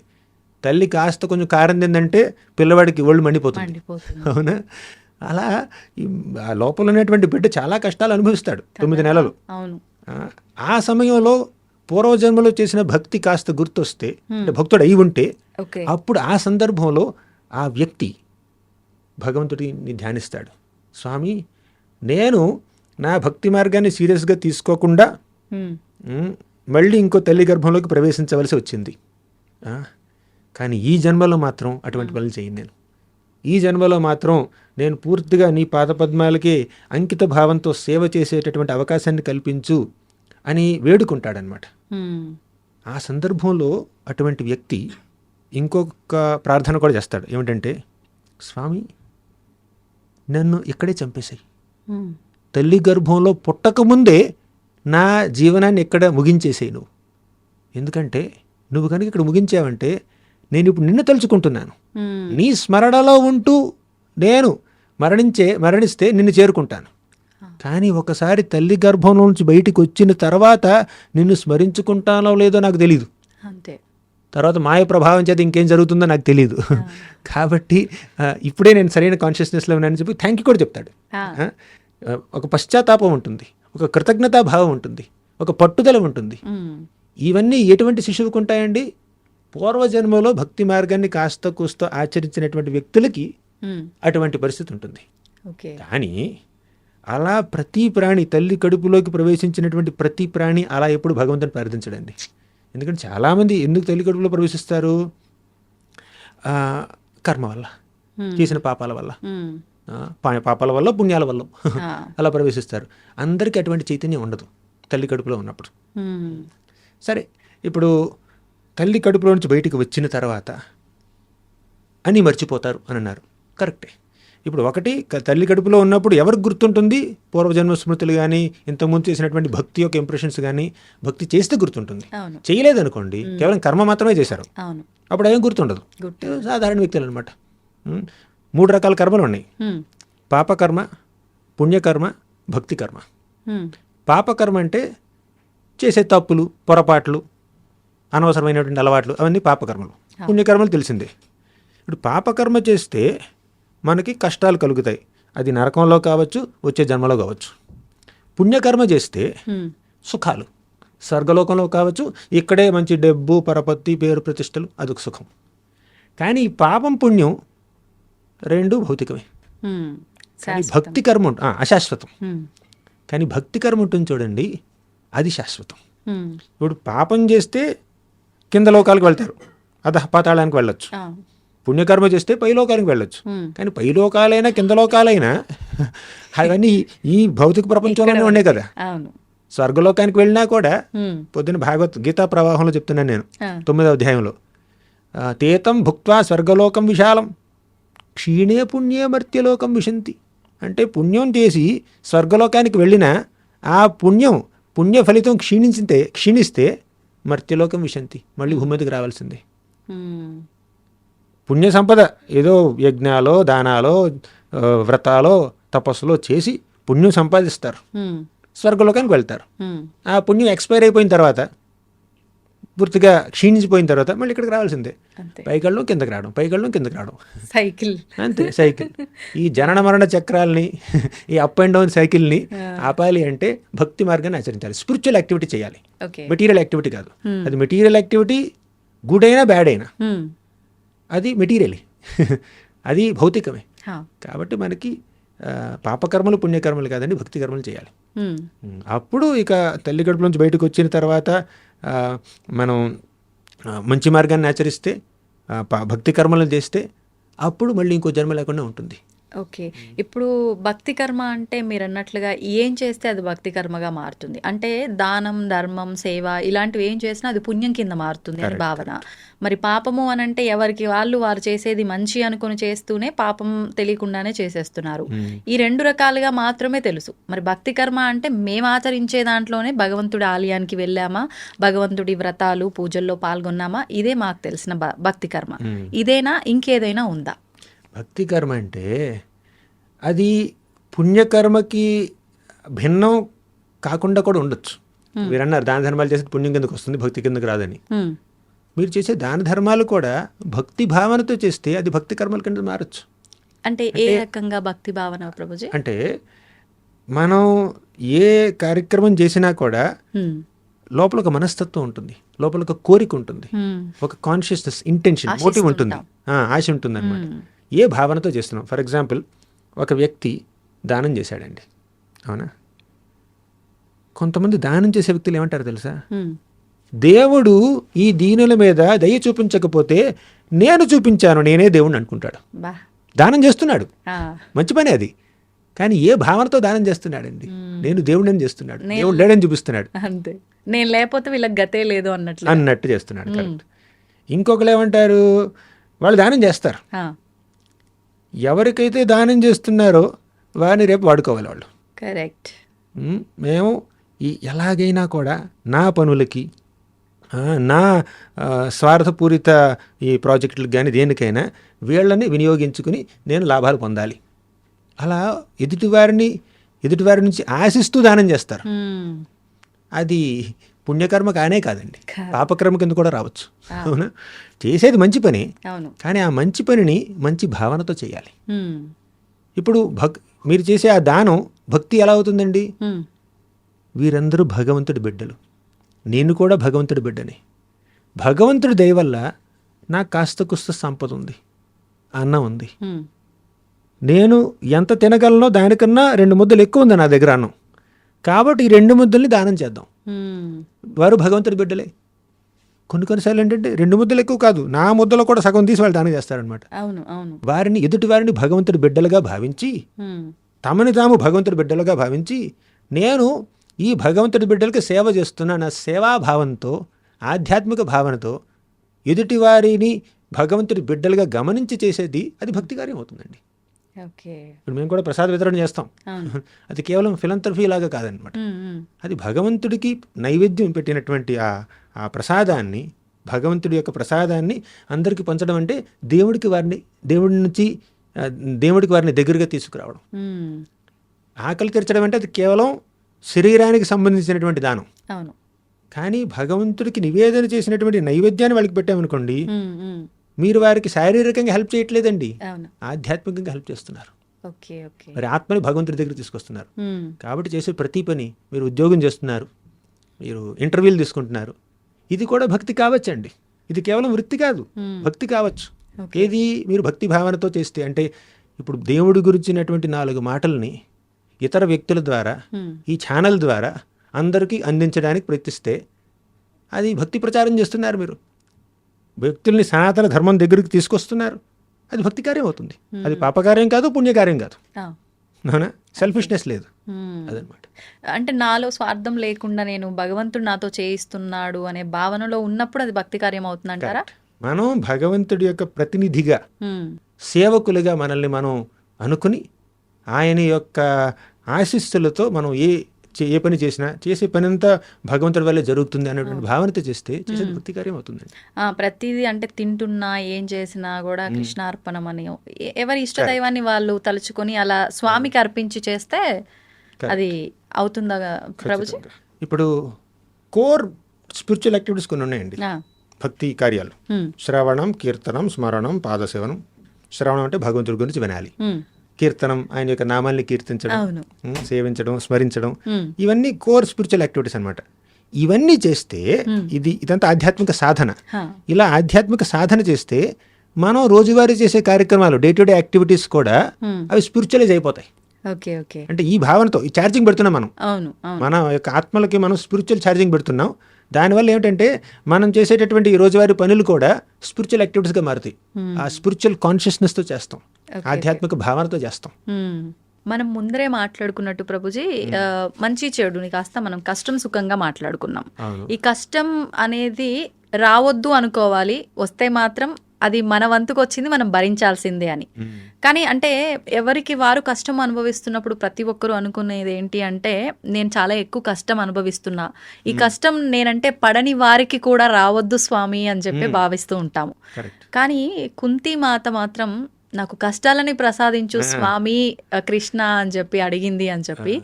తల్లి కాస్త కొంచెం కారం తిందంటే పిల్లవాడికి ఒళ్ళు మండిపోతుంది, అవునా? అలా ఆ లోపల ఉన్నటువంటి బిడ్డ చాలా కష్టాలు అనుభవిస్తాడు 9 నెలలు. ఆ సమయంలో పూర్వజన్మలో చేసిన భక్తి కాస్త గుర్తొస్తే, అంటే భక్తుడు అయి ఉంటే, అప్పుడు ఆ సందర్భంలో ఆ వ్యక్తి భగవంతుడిని ధ్యానిస్తాడు. స్వామి, నేను నా భక్తి మార్గాన్ని సీరియస్గా తీసుకోకుండా మళ్ళీ ఇంకో తల్లి గర్భంలోకి ప్రవేశించవలసి వచ్చింది, కానీ ఈ జన్మలో మాత్రం అటువంటి పనులు చేయను. నేను ఈ జన్మలో మాత్రం నేను పూర్తిగా నీ పాదపద్మాలకే అంకిత భావంతో సేవ చేసేటటువంటి అవకాశాన్ని కల్పించు అని వేడుకుంటాడనమాట. ఆ సందర్భంలో అటువంటి వ్యక్తి ఇంకొక ప్రార్థన కూడా చేస్తాడు. ఏమిటంటే, స్వామి, నన్ను ఇక్కడే చంపేశాయి, తల్లి గర్భంలో పుట్టకముందే నా జీవనాన్ని ఇక్కడ ముగించేసాయి నువ్వు. ఎందుకంటే నువ్వు కనుక ఇక్కడ ముగించావంటే నేను ఇప్పుడు నిన్ను తలుచుకుంటున్నాను, నీ స్మరణలో ఉంటూ నేను మరణిస్తే నిన్ను చేరుకుంటాను. కానీ ఒకసారి తల్లి గర్భంలో నుంచి బయటికి వచ్చిన తర్వాత నిన్ను స్మరించుకుంటానో లేదో నాకు తెలీదు, అంతే. తర్వాత మాయ ప్రభావం చేత ఇంకేం జరుగుతుందో నాకు తెలీదు. కాబట్టి ఇప్పుడే నేను సరైన కాన్షియస్నెస్లో ఉన్నానని చెప్పి థ్యాంక్ యూ కూడా చెప్తాడు. ఒక పశ్చాత్తాపం ఉంటుంది, ఒక కృతజ్ఞతా భావం ఉంటుంది, ఒక పట్టుదల ఉంటుంది. ఇవన్నీ ఎటువంటి శిశువుకు ఉంటాయండి? పూర్వజన్మలో భక్తి మార్గాన్ని కాస్త కూస్తో ఆచరించినటువంటి వ్యక్తులకి అటువంటి పరిస్థితి ఉంటుంది. కానీ అలా ప్రతి ప్రాణి, తల్లి కడుపులోకి ప్రవేశించినటువంటి ప్రతి ప్రాణి అలా ఎప్పుడు భగవంతుని ప్రార్థించడండి. ఎందుకంటే చాలామంది ఎందుకు తల్లి కడుపులో ప్రవేశిస్తారు? కర్మ వల్ల, చేసిన పాపాల వల్ల, పాపాల వల్ల, పుణ్యాల వల్ల అలా ప్రవేశిస్తారు. అందరికీ అటువంటి చైతన్యం ఉండదు తల్లి కడుపులో ఉన్నప్పుడు. సరే, ఇప్పుడు తల్లి కడుపులో నుంచి బయటికి వచ్చిన తర్వాత అని మర్చిపోతారు అని అన్నారు, కరెక్టే. ఇప్పుడు ఒకటి, తల్లి కడుపులో ఉన్నప్పుడు ఎవరికి గుర్తుంటుంది? పూర్వజన్మ స్మృతులు కానీ, ఇంతకుముందు చేసినటువంటి భక్తి యొక్క ఇంప్రెషన్స్ కానీ. భక్తి చేస్తే గుర్తుంటుంది, చేయలేదనుకోండి, కేవలం కర్మ మాత్రమే చేశారు, అప్పుడు ఏం గుర్తుండదు. సాధారణ వ్యక్తులు అనమాట. 3 రకాల కర్మలు ఉన్నాయి: పాపకర్మ, పుణ్యకర్మ, భక్తి కర్మ. పాపకర్మ అంటే చేసే తప్పులు, పొరపాట్లు, అనవసరమైనటువంటి అలవాట్లు, అవన్నీ పాపకర్మలు. పుణ్యకర్మలు తెలిసిందే. ఇప్పుడు పాపకర్మ చేస్తే మనకి కష్టాలు కలుగుతాయి, అది నరకంలో కావచ్చు, వచ్చే జన్మలో కావచ్చు. పుణ్యకర్మ చేస్తే సుఖాలు, స్వర్గలోకంలో కావచ్చు, ఇక్కడే మంచి డబ్బు, పరపత్తి, పేరు, ప్రతిష్టలు, అదొక సుఖం. కానీ ఈ పాపం పుణ్యం రెండు భౌతికమే. కానీ భక్తి కర్మ అశాశ్వతం. కానీ భక్తి కర్మ ఉంటుంది చూడండి, అది శాశ్వతం. ఇప్పుడు పాపం చేస్తే కింద లోకాలకు వెళ్తారు, పాతాళానికి వెళ్ళొచ్చు. పుణ్యకర్మ చేస్తే పైలోకానికి వెళ్ళొచ్చు. కానీ పైలోకాలైనా కింద లోకాలైనా అవన్నీ ఈ భౌతిక ప్రపంచంలోనే ఉన్నాయి కదా. స్వర్గలోకానికి వెళ్ళినా కూడా పొద్దున గీతా ప్రవాహంలో చెప్తున్నాను నేను 9వ అధ్యాయంలో, తేతం భుక్త్వా స్వర్గలోకం విశాలం క్షీణే పుణ్యే మర్త్యలోకం విశంతి. అంటే పుణ్యం చేసి స్వర్గలోకానికి వెళ్ళినా ఆ పుణ్య ఫలితం క్షీణిస్తే మర్త్యలోకం విశంతి, మళ్ళీ భూమి మీదకి రావాల్సిందే. పుణ్య సంపద ఏదో యజ్ఞాలో, దానాలో, వ్రతాలో, తపస్సులో చేసి పుణ్యం సంపాదిస్తారు, స్వర్గలోకానికి వెళ్తారు. ఆ పుణ్యం ఎక్స్పైర్ అయిపోయిన తర్వాత, పూర్తిగా క్షీణించిపోయిన తర్వాత మళ్ళీ ఇక్కడికి రావాల్సిందే. పైకళ్ళం కిందకి రావడం సైకిల్, అంతే సైకిల్. ఈ జనన మరణ చక్రాలని, ఈ అప్ అండ్ డౌన్ సైకిల్ని ఆపాలి అంటే భక్తి మార్గాన్ని ఆచరించాలి, స్పిరిచువల్ యాక్టివిటీ చేయాలి, మెటీరియల్ యాక్టివిటీ కాదు. అది మెటీరియల్ యాక్టివిటీ గుడ్ అయినా బ్యాడ్ అయినా అది మెటీరియల్, అది భౌతికమే. కాబట్టి మనకి పాపకర్మలు పుణ్యకర్మలు కాదండి, భక్తి కర్మలు చేయాలి. అప్పుడు ఇక తల్లి కడుపు నుంచి బయటకు వచ్చిన తర్వాత మనం మంచి మార్గాన్ని ఆచరిస్తే, భక్తి కర్మలను చేస్తే అప్పుడు మళ్ళీ ఇంకో జన్మ లేకుండా ఉంటుంది. ఓకే. ఇప్పుడు భక్తి కర్మ అంటే మీరు అన్నట్లుగా ఏం చేస్తే అది భక్తి కర్మగా మారుతుంది? అంటే దానం, ధర్మం, సేవ ఇలాంటివి ఏం చేసినా అది పుణ్యం కింద మారుతుంది అని భావన. మరి పాపము అని అంటే ఎవరికి వారు చేసేది మంచి అనుకుని చేస్తూనే పాపం తెలియకుండానే చేసేస్తున్నారు. ఈ 2 రకాలుగా మాత్రమే తెలుసు. మరి భక్తి కర్మ అంటే మేము ఆచరించే దాంట్లోనే భగవంతుడి ఆలయానికి వెళ్ళామా, భగవంతుడి వ్రతాలు పూజల్లో పాల్గొన్నామా, ఇదే మాకు తెలిసిన భక్తి కర్మ. ఇదేనా, ఇంకేదైనా ఉందా? భక్తి కర్మ అంటే అది పుణ్యకర్మకి భిన్నం కాకుండా కూడా ఉండొచ్చు. మీరు అన్నారు దాన ధర్మాలు చేస్తే పుణ్యం కిందకు వస్తుంది, భక్తి కిందకు రాదని. మీరు చేసే దాన ధర్మాలు కూడా భక్తి భావనతో చేస్తే అది భక్తి కర్మల కింద మారచ్చు. అంటే ఏ రకంగా భక్తి భావన ప్రభుజీ? అంటే మనం ఏ కార్యక్రమం చేసినా కూడా లోపల ఒక మనస్తత్వం ఉంటుంది, లోపల ఒక కోరిక ఉంటుంది, ఒక కాన్షియస్నెస్, ఇంటెన్షన్, మోటివ్ ఉంటుంది, ఆశ ఉంటుంది అన్నమాట. ఏ భావనతో చేస్తున్నాం. ఫర్ ఎగ్జాంపుల్, ఒక వ్యక్తి దానం చేశాడండి, అవునా? కొంతమంది దానం చేసే వ్యక్తులు ఏమంటారు తెలుసా? దేవుడు ఈ దీనుల మీద దయ చూపించకపోతే నేను చూపించాను, నేనే దేవుడిని అనుకుంటాడు. దానం చేస్తున్నాడు, మంచి పని అది. కానీ ఏ భావనతో దానం చేస్తున్నాడండి? నేను దేవుడిని చేస్తున్నాడు, దేవుడు లేడని చూపిస్తున్నాడు, అంతే. నేను లేకపోతే వీళ్ళకి గతే లేదు అన్నట్టు చేస్తున్నాడు. కరెక్ట్. ఇంకొకరు ఏమంటారు? వాళ్ళు దానం చేస్తారు, ఎవరికైతే దానం చేస్తున్నారో వారిని రేపు వాడుకోవాలి వాళ్ళు. కరెక్ట్. మేము ఎలాగైనా కూడా నా పనులకి, నా స్వార్థపూరిత ఈ ప్రాజెక్టులకు కానీ దేనికైనా వీళ్ళని వినియోగించుకుని నేను లాభాలు పొందాలి, అలా ఎదుటివారి నుంచి ఆశిస్తూ దానం చేస్తారు. అది పుణ్యకర్మ కానే కాదండి, పాపకర్మ కింద కూడా రావచ్చు. అవునా? చేసేది మంచి పని, కానీ ఆ మంచి పనిని మంచి భావనతో చేయాలి. ఇప్పుడు మీరు చేసే ఆ దానం భక్తి ఎలా అవుతుందండి? వీరందరూ భగవంతుడి బిడ్డలు, నేను కూడా భగవంతుడి బిడ్డని. భగవంతుడి దయ వల్ల నాకు కాస్త కుస్త సంపద ఉంది, అన్నం ఉంది, నేను ఎంత తినగలనో దానికన్నా 2 ముద్దలు ఎక్కువ ఉంది నా దగ్గర అన్నం. కాబట్టి ఈ 2 ముద్దల్ని దానం చేద్దాం. వారు భగవంతుడి బిడ్డలే. కొన్నిసార్లు ఏంటంటే 2 ముద్దలు ఎక్కువ కాదు, నా ముద్దలో కూడా సగం తీసి వాళ్ళు దానం చేస్తారనమాట. వారిని, ఎదుటి వారిని భగవంతుడి బిడ్డలుగా భావించి, తమని తాము భగవంతుడి బిడ్డలుగా భావించి, నేను ఈ భగవంతుడి బిడ్డలకి సేవ చేస్తున్నా నా సేవాభావంతో, ఆధ్యాత్మిక భావనతో ఎదుటి వారిని భగవంతుడి బిడ్డలుగా గమనించి చేసేది అది భక్తి కార్యం అవుతుందండి. ఇప్పుడు మేము కూడా ప్రసాద వితరణ చేస్తాం, అది కేవలం ఫిలంథ్రఫీ లాగా కాదనమాట. అది భగవంతుడికి నైవేద్యం పెట్టినటువంటి ఆ ప్రసాదాన్ని, భగవంతుడి యొక్క ప్రసాదాన్ని అందరికీ పంచడం అంటే దేవుడికి వారిని దగ్గరగా తీసుకురావడం. ఆకలి తీర్చడం అంటే అది కేవలం శరీరానికి సంబంధించినటువంటి దానం. కానీ భగవంతుడికి నివేదన చేసినటువంటి నైవేద్యాన్ని వాళ్ళకి పెట్టామనుకోండి, మీరు వారికి శారీరకంగా హెల్ప్ చేయట్లేదండి, అవును. ఆధ్యాత్మికంగా హెల్ప్ చేస్తున్నారు. ఓకే. ఓకే. మరి ఆత్మని భగవంతుడి దగ్గర తీసుకొస్తున్నారు. కాబట్టి చేసే ప్రతి పని, మీరు ఉద్యోగం చేస్తున్నారు, మీరు ఇంటర్వ్యూలు తీసుకుంటున్నారు, ఇది కూడా భక్తి కావచ్చండి. ఇది కేవలం వృత్తి కాదు, భక్తి కావచ్చు. ఏది మీరు భక్తి భావనతో చేస్తే, అంటే ఇప్పుడు దేవుడి గురించినటువంటి 4 మాటల్ని ఇతర వ్యక్తుల ద్వారా, ఈ ఛానల్ ద్వారా అందరికీ అందించడానికి ప్రయత్నిస్తే అది భక్తి ప్రచారం చేస్తున్నారు. మీరు వ్యక్తుల్ని సనాతన ధర్మం దగ్గరికి తీసుకొస్తున్నారు, అది భక్తి కార్యం అవుతుంది. అది పాపకార్యం కాదు, పుణ్యకార్యం కాదు. అవునా? సెల్ఫిష్నెస్ లేదు అదనమాట. అంటే నాలో స్వార్థం లేకుండా నేను భగవంతుడు నాతో చేయిస్తున్నాడు అనే భావనలో ఉన్నప్పుడు అది భక్తి కార్యం అవుతుందంటారా? మనం భగవంతుడి యొక్క ప్రతినిధిగా, సేవకులుగా మనల్ని మనం అనుకుని ఆయన యొక్క ఆశీస్సులతో మనం ఏ పని చేసినా, చేసే పని అంతా భగవంతుడి వల్లే జరుగుతుంది అనేటువంటి భావనతో చేస్తే చేసేది భక్తి కార్యం అవుతుందండి. ప్రతిదీ అంటే తింటున్నా ఏం చేసినా కూడా కృష్ణార్పణం అని ఎవరి ఇష్టదైవాన్ని వాళ్ళు తలుచుకొని అలా స్వామికి అర్పించి చేస్తే అది అవుతుందా ప్రభుజీ? ఇప్పుడు కోర్ స్పిరిచువల్ యాక్టివిటీస్ కొన్ని ఉన్నాయండి, భక్తి కార్యాలు. శ్రవణం, కీర్తనం, స్మరణం, పాదసేవనం. శ్రవణం అంటే భగవంతుడి గురించి వినాలి. కీర్తనం, ఆయన యొక్క నామాల్ని కీర్తించడం, సేవించడం, స్మరించడం, ఇవన్నీ కోర్ స్పిరిచువల్ యాక్టివిటీస్ అన్నమాట. ఇవన్నీ చేస్తే ఇదంతా ఆధ్యాత్మిక సాధన. ఇలా ఆధ్యాత్మిక సాధన చేస్తే మనం రోజువారీ చేసే కార్యక్రమాలు, డే టు డే యాక్టివిటీస్ కూడా అవి స్పిరిచువలైజ్ అయిపోతాయి. అంటే ఈ భావనతో ఈ ఛార్జింగ్ పెడుతున్నాం మనం, మన యొక్క ఆత్మలకి మనం స్పిరిచువల్ ఛార్జింగ్ పెడుతున్నాం. దానివల్ల ఏమిటంటే మనం చేసేటటువంటి రోజువారీ పనులు కూడా స్పిరిచువల్ యాక్టివిటీస్గా మారుతాయి. ఆ స్పిరిచువల్ కాన్షియస్నెస్తో చేస్తాం, ఆధ్యాత్మిక భావనతో చేస్తాం. మనం ముందరే మాట్లాడుకున్నట్టు ప్రభుజీ, మంచి చెడుని కాస్త మనం కష్టం సుఖంగా మాట్లాడుకున్నాం. ఈ కష్టం అనేది రావద్దు అనుకోవాలి, వస్తే మాత్రం అది మన వంతుకు వచ్చింది, మనం భరించాల్సిందే అని. కానీ అంటే ఎవరికి వారు కష్టం అనుభవిస్తున్నప్పుడు ప్రతి ఒక్కరూ అనుకునేది ఏంటి అంటే, నేను చాలా ఎక్కువ కష్టం అనుభవిస్తున్నా, ఈ కష్టం నేనంటే పడని వారికి కూడా రావద్దు స్వామి అని చెప్పి భావిస్తూ ఉంటాము. కానీ కుంతి మాత మాత్రం నాకు కష్టాలని ప్రసాదించు స్వామి కృష్ణ అని చెప్పి అడిగింది అని చెప్పి,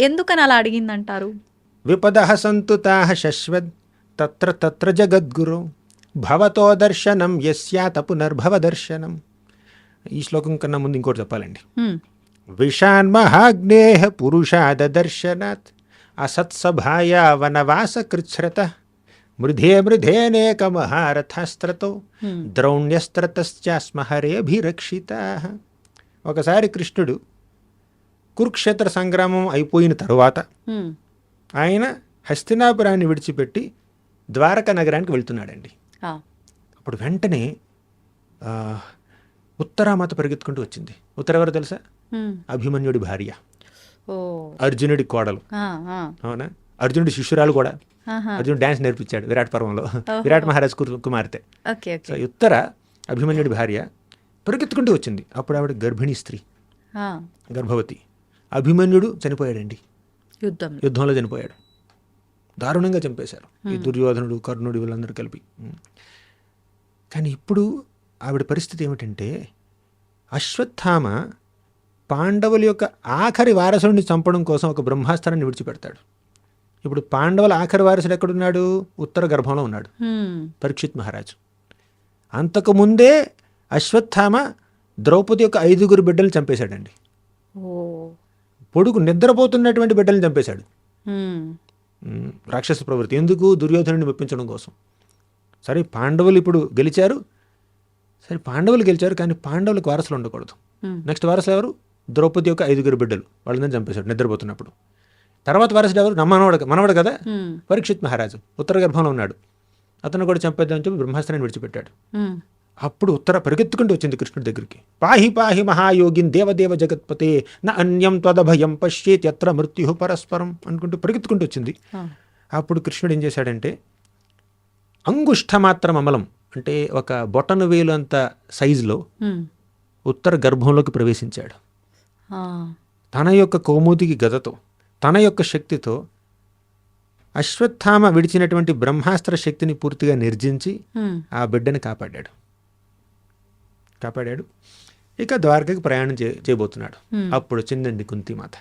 ఎందుకని అలా అడిగింది అంటారు? విపదః సంతుతాః శశ్వత్ తత్ర తత్ర జగద్గురు భవతో దర్శనం యస్యాత పునర్భవ దర్శనం. ఈ శ్లోకం కన్నా ముందు ఇంకోటి చెప్పాలండి. విషాన్మహాగ్నేహ పురుషాద దర్శనాత్ అసత్సభాయా వనవాస కృచ్ఛ్రత మృధే మృధేనేక మహారథాస్త్రతో ద్రౌణ్యస్త్రతశ్చాస్మహరేభిరక్షితాః. ఒకసారి కృష్ణుడు కురుక్షేత్ర సంగ్రామం అయిపోయిన తరువాత ఆయన హస్తినాపురాన్ని విడిచిపెట్టి ద్వారకా నగరానికి వెళ్తున్నాడండి. అప్పుడు వెంటనే ఉత్తరామాత పరిగెత్తుకుంటూ వచ్చింది. ఉత్తర ఎవరు తెలుసా? అభిమన్యుడి భార్య, అర్జునుడి కోడలు. అవునా? అర్జునుడి శిష్యురాలు కూడా. అర్జునుడు డాన్స్ నేర్పించాడు విరాట్ పర్వంలో, విరాట్ మహారాజ్ కుమార్తె. సో ఉత్తర అభిమన్యుడి భార్య పరిగెత్తుకుంటూ వచ్చింది. అప్పుడు ఆవిడ గర్భిణీ స్త్రీ, గర్భవతి. అభిమన్యుడు చనిపోయాడండి, యుద్ధంలో చనిపోయాడు. దారుణంగా చంపేశారు ఈ దుర్యోధనుడు, కర్ణుడు, వీళ్ళందరూ కలిపి. కానీ ఇప్పుడు ఆవిడ పరిస్థితి ఏమిటంటే, అశ్వత్థామ పాండవుల యొక్క ఆఖరి వారసుడిని చంపడం కోసం ఒక బ్రహ్మాస్త్రాన్ని విడిచిపెడతాడు. ఇప్పుడు పాండవుల ఆఖరి వారసుడు ఎక్కడున్నాడు? ఉత్తర గర్భంలో ఉన్నాడు, పరీక్షిత్ మహారాజు. అంతకుముందే అశ్వత్థామ ద్రౌపది యొక్క 5 బిడ్డల్ని చంపేశాడండి. పొడుగు నిద్రపోతున్నటువంటి బిడ్డల్ని చంపేశాడు. రాక్షస ప్రవృత్తి. ఎందుకు? దుర్యోధనుడిని మెప్పించడం కోసం. సరే పాండవులు ఇప్పుడు గెలిచారు, కానీ పాండవులకు వారసులు ఉండకూడదు. నెక్స్ట్ వారసులు ఎవరు? ద్రౌపది యొక్క 5 బిడ్డలు, వాళ్ళందరినీ చంపేశాడు నిద్రపోతున్నప్పుడు. తర్వాత వారసుడు ఎవరు? మనవడు కదా, పరీక్షిత్ మహారాజు. ఉత్తర గర్భంలో ఉన్నాడు, అతను కూడా చంపేద్దామని చెప్పి బ్రహ్మాస్త్రాన్ని విడిచిపెట్టాడు. అప్పుడు ఉత్తర పరిగెత్తుకుంటూ వచ్చింది కృష్ణుడి దగ్గరికి. పాహి పాహి మహాయోగిన్ దేవదేవ జగత్పతే న అన్యం త్వదభయం పశ్యేత్ యత్ర మృత్యు పరస్పరం అనుకుంటూ పరిగెత్తుకుంటూ వచ్చింది. అప్పుడు కృష్ణుడు ఏం చేశాడంటే, అంగుష్ఠమాత్రం అమలం అంటే ఒక బొటను వేలు అంత సైజులో ఉత్తర గర్భంలోకి ప్రవేశించాడు. తన యొక్క కౌముదికి గదతో, తన యొక్క శక్తితో అశ్వత్థామ విడిచినటువంటి బ్రహ్మాస్త్ర శక్తిని పూర్తిగా నిర్జించి ఆ బిడ్డని కాపాడాడు. ఇక ద్వారకకి ప్రయాణం చేయబోతున్నాడు. అప్పుడు వచ్చిందండి కుంతిమాత.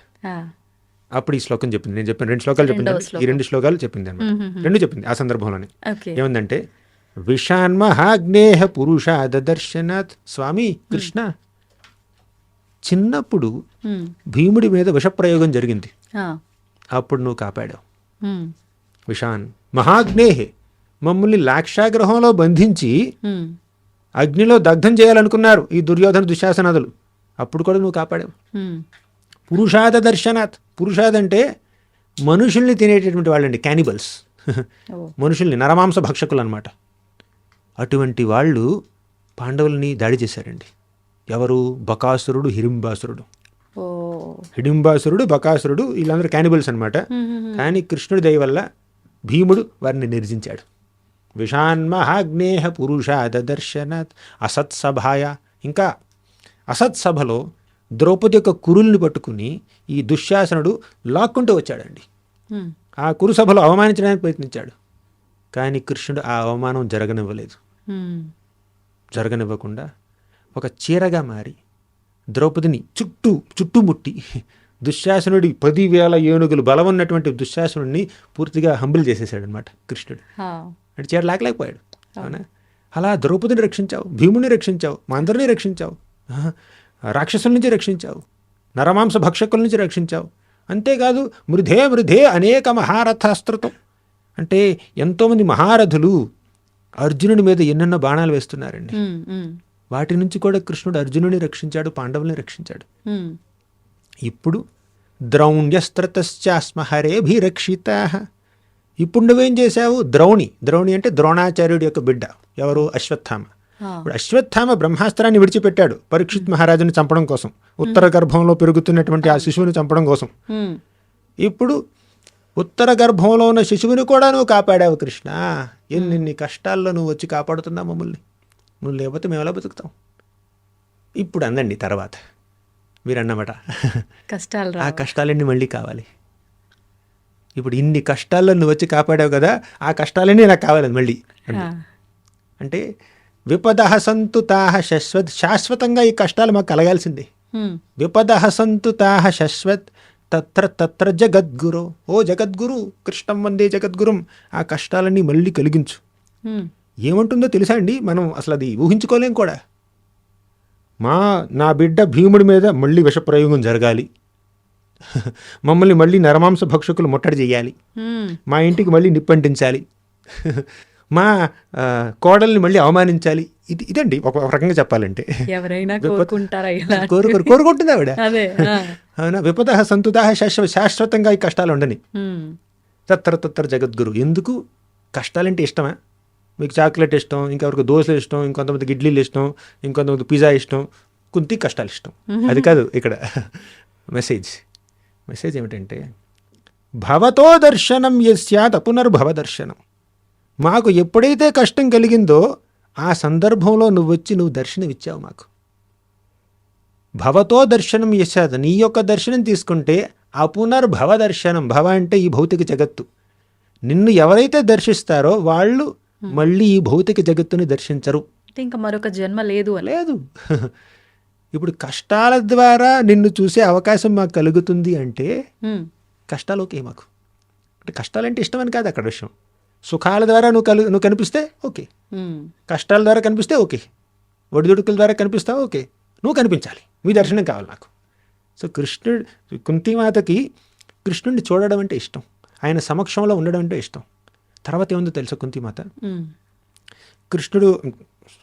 అప్పుడు ఈ శ్లోకం చెప్పింది. నేను చెప్పాను 2 శ్లోకాలు చెప్పింది, ఈ 2 శ్లోకాలు చెప్పింది అనమాట. 2 చెప్పింది ఆ సందర్భంలోనే. ఏముందంటే, విషాన్మహాగ్నేహ పురుషాదర్శనాత్. స్వామి కృష్ణ చిన్నప్పుడు భీముడి మీద విషప్రయోగం జరిగింది, అప్పుడు నువ్వు కాపాడావు. విషాన్ మహాగ్నేహే, మమ్మల్ని లాక్షాగ్రహంలో బంధించి అగ్నిలో దగ్ధం చేయాలనుకున్నారు ఈ దుర్యోధన దుశ్శాసనాదులు, అప్పుడు కూడా నువ్వు కాపాడావు. పురుషాద దర్శనాత్. పురుషాద్ అంటే మనుషుల్ని తినేటటువంటి వాళ్ళండి, క్యానిబల్స్. మనుషుల్ని, నరమాంస భక్షకులు అనమాట. అటువంటి వాళ్ళు పాండవుల్ని దాడి చేశారండి. ఎవరు? బకాసురుడు, హిడింబాసురుడు. హిడింబాసురుడు, బకాసురుడు, వీళ్ళందరూ క్యానిబల్స్ అనమాట. కానీ కృష్ణుడి దయ వల్ల భీముడు వారిని నిర్జించాడు. విషాన్మహాగ్నేహ పురుషాద దర్శనాత్ అసత్సభాయ. ఇంకా అసత్సభలో ద్రౌపది యొక్క కురుల్ని పట్టుకుని ఈ దుశ్శాసనుడు లాక్కుంటూ వచ్చాడండి. ఆ కురు సభలో అవమానించడానికి ప్రయత్నించాడు, కానీ కృష్ణుడు ఆ అవమానం జరగనివ్వలేదు. జరగనివ్వకుండా ఒక చీరగా మారి ద్రౌపదిని చుట్టుముట్టి దుశ్శాసనుడి 10,000 ఏనుగులు బలం ఉన్నటువంటి దుశ్శాసనుడిని పూర్తిగా హంబుల్ చేసేసాడు అనమాట కృష్ణుడు. అంటే చీర లాగలేకపోయాడు. అవునా? అలా ద్రౌపదిని రక్షించావు, భీముని రక్షించావు, మా అందరినీ రక్షించావు, రాక్షసుల నుంచి రక్షించావు, నరమాంస భక్షకుల నుంచి రక్షించావు. అంతేకాదు మృధే అనేక మహారథాస్త్రతం, అంటే ఎంతోమంది మహారథులు అర్జునుడి మీద ఎన్నెన్నో బాణాలు వేస్తున్నారండి. వాటి నుంచి కూడా కృష్ణుడు అర్జునుడిని రక్షించాడు, పాండవుల్ని రక్షించాడు. ఇప్పుడు ద్రౌణ్యస్త్రతశ్చాస్మహరేభిరక్షితా. ఇప్పుడు నువ్వేం చేశావు? ద్రౌణి అంటే ద్రోణాచార్యుడి యొక్క బిడ్డ. ఎవరు? అశ్వత్థామ. ఇప్పుడు అశ్వత్థామ బ్రహ్మాస్త్రాన్ని విడిచిపెట్టాడు పరీక్షిత్ మహారాజుని చంపడం కోసం, ఉత్తర గర్భంలో పెరుగుతున్నటువంటి ఆ శిశువుని చంపడం కోసం. ఇప్పుడు ఉత్తర గర్భంలో ఉన్న శిశువుని కూడా నువ్వు కాపాడావు కృష్ణ. ఎన్ని కష్టాల్లో నువ్వు వచ్చి కాపాడుతున్నావు మమ్మల్ని. నువ్వు లేకపోతే మేము ఎలా బతుకుతాం? ఇప్పుడు అందండి తర్వాత మీరు అన్నమాట, కష్టాలు, ఆ కష్టాలన్నీ మళ్ళీ కావాలి. ఇప్పుడు ఇన్ని కష్టాల్లో నువ్వు వచ్చి కాపాడావు కదా, ఆ కష్టాలన్నీ నాకు కావాలి మళ్ళీ. అంటే విపదః సంతు తాః శాశ్వతంగా ఈ కష్టాలు మాకు కలగాల్సిందే. విపదః సంతు తాః శాశ్వత్ తత్ర జగద్గురు. ఓ జగద్గురు, కృష్ణం వందే జగద్గురుం. ఆ కష్టాలన్నీ మళ్ళీ కలిగించు. ఏమంటుందో తెలుసా అండి, మనం అసలు అది ఊహించుకోలేం కూడా. నా బిడ్డ భీముడి మీద మళ్ళీ విషప్రయోగం జరగాలి, మమ్మల్ని మళ్ళీ నరమాంస భక్షకులు ముట్టడి చేయాలి, మా ఇంటికి మళ్ళీ నిప్పంటించాలి, మా కోడల్ని మళ్ళీ అవమానించాలి. ఇదండి ఒక రకంగా చెప్పాలంటే. ఎవరైనా కోరుకుంటుంది ఆవిడ. అవునా? విపదః సంతుతాః శాశ్వతంగా ఈ కష్టాలు ఉండని. తత్ర జగద్గురు. ఎందుకు? కష్టాలంటే ఇష్టమా? మీకు చాక్లెట్ ఇష్టం, ఇంకెవరికి దోశలు ఇష్టం, ఇంకొంతమందికి ఇడ్లీలు ఇష్టం, ఇంకొంతమంది పిజ్జా ఇష్టం, కుంతి కష్టాలు ఇష్టం. అది కాదు ఇక్కడ మెసేజ్ ఏమిటంటే, భవతో దర్శనం యస్యాత్ పునర్భవ దర్శనం. మాకు ఎప్పుడైతే కష్టం కలిగిందో ఆ సందర్భంలో నువ్వు దర్శనం ఇచ్చావు మాకు. భవతో దర్శనం యస్యాత్, నీ యొక్క దర్శనం తీసుకుంటే అపునర్భవ దర్శనం. భవ అంటే ఈ భౌతిక జగత్తు. నిన్ను ఎవరైతే దర్శిస్తారో వాళ్ళు మళ్ళీ ఈ భౌతిక జగత్తుని దర్శించరు. ఇంకా మరొక జన్మ లేదు. ఇప్పుడు కష్టాల ద్వారా నిన్ను చూసే అవకాశం మాకు కలుగుతుంది అంటే కష్టాలు ఓకే మాకు. అంటే కష్టాలంటే ఇష్టమని కాదు అక్కడ విషయం. సుఖాల ద్వారా నువ్వు కనిపిస్తే ఓకే, కష్టాల ద్వారా కనిపిస్తే ఓకే, ఒడిదుడుకుల ద్వారా కనిపిస్తావు ఓకే, నువ్వు కనిపించాలి, మీ దర్శనం కావాలి నాకు. సో కుంతిమాతకి కృష్ణుడిని చూడడం అంటే ఇష్టం, ఆయన సమక్షంలో ఉండడం అంటే ఇష్టం. తర్వాత ఏముందో తెలుసా కుంతిమాత, కృష్ణుడు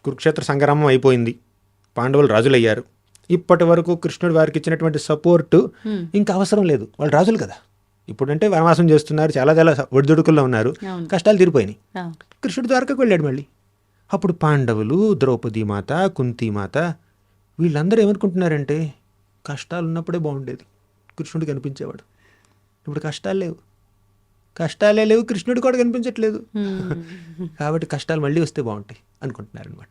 కురుక్షేత్ర సంగ్రామం అయిపోయింది, పాండవులు రాజులయ్యారు. ఇప్పటి వరకు కృష్ణుడు వారికి ఇచ్చినటువంటి సపోర్టు ఇంకా అవసరం లేదు, వాళ్ళు రాజులు కదా. ఇప్పుడంటే వనవాసం చేస్తున్నారు, చాలా ఒడిదుడుకుల్లో ఉన్నారు, కష్టాలు తీరిపోయినాయి. కృష్ణుడు ద్వారకకు వెళ్ళాడు మళ్ళీ. అప్పుడు పాండవులు, ద్రౌపది మాత, కుంతిమాత వీళ్ళందరూ ఏమనుకుంటున్నారంటే కష్టాలు ఉన్నప్పుడే బాగుండేది, కృష్ణుడు కనిపించేవాడు. ఇప్పుడు కష్టాలే లేవు, కృష్ణుడు కూడా కనిపించట్లేదు, కాబట్టి కష్టాలు మళ్ళీ వస్తే బాగుంటాయి అనుకుంటున్నారు అనమాట.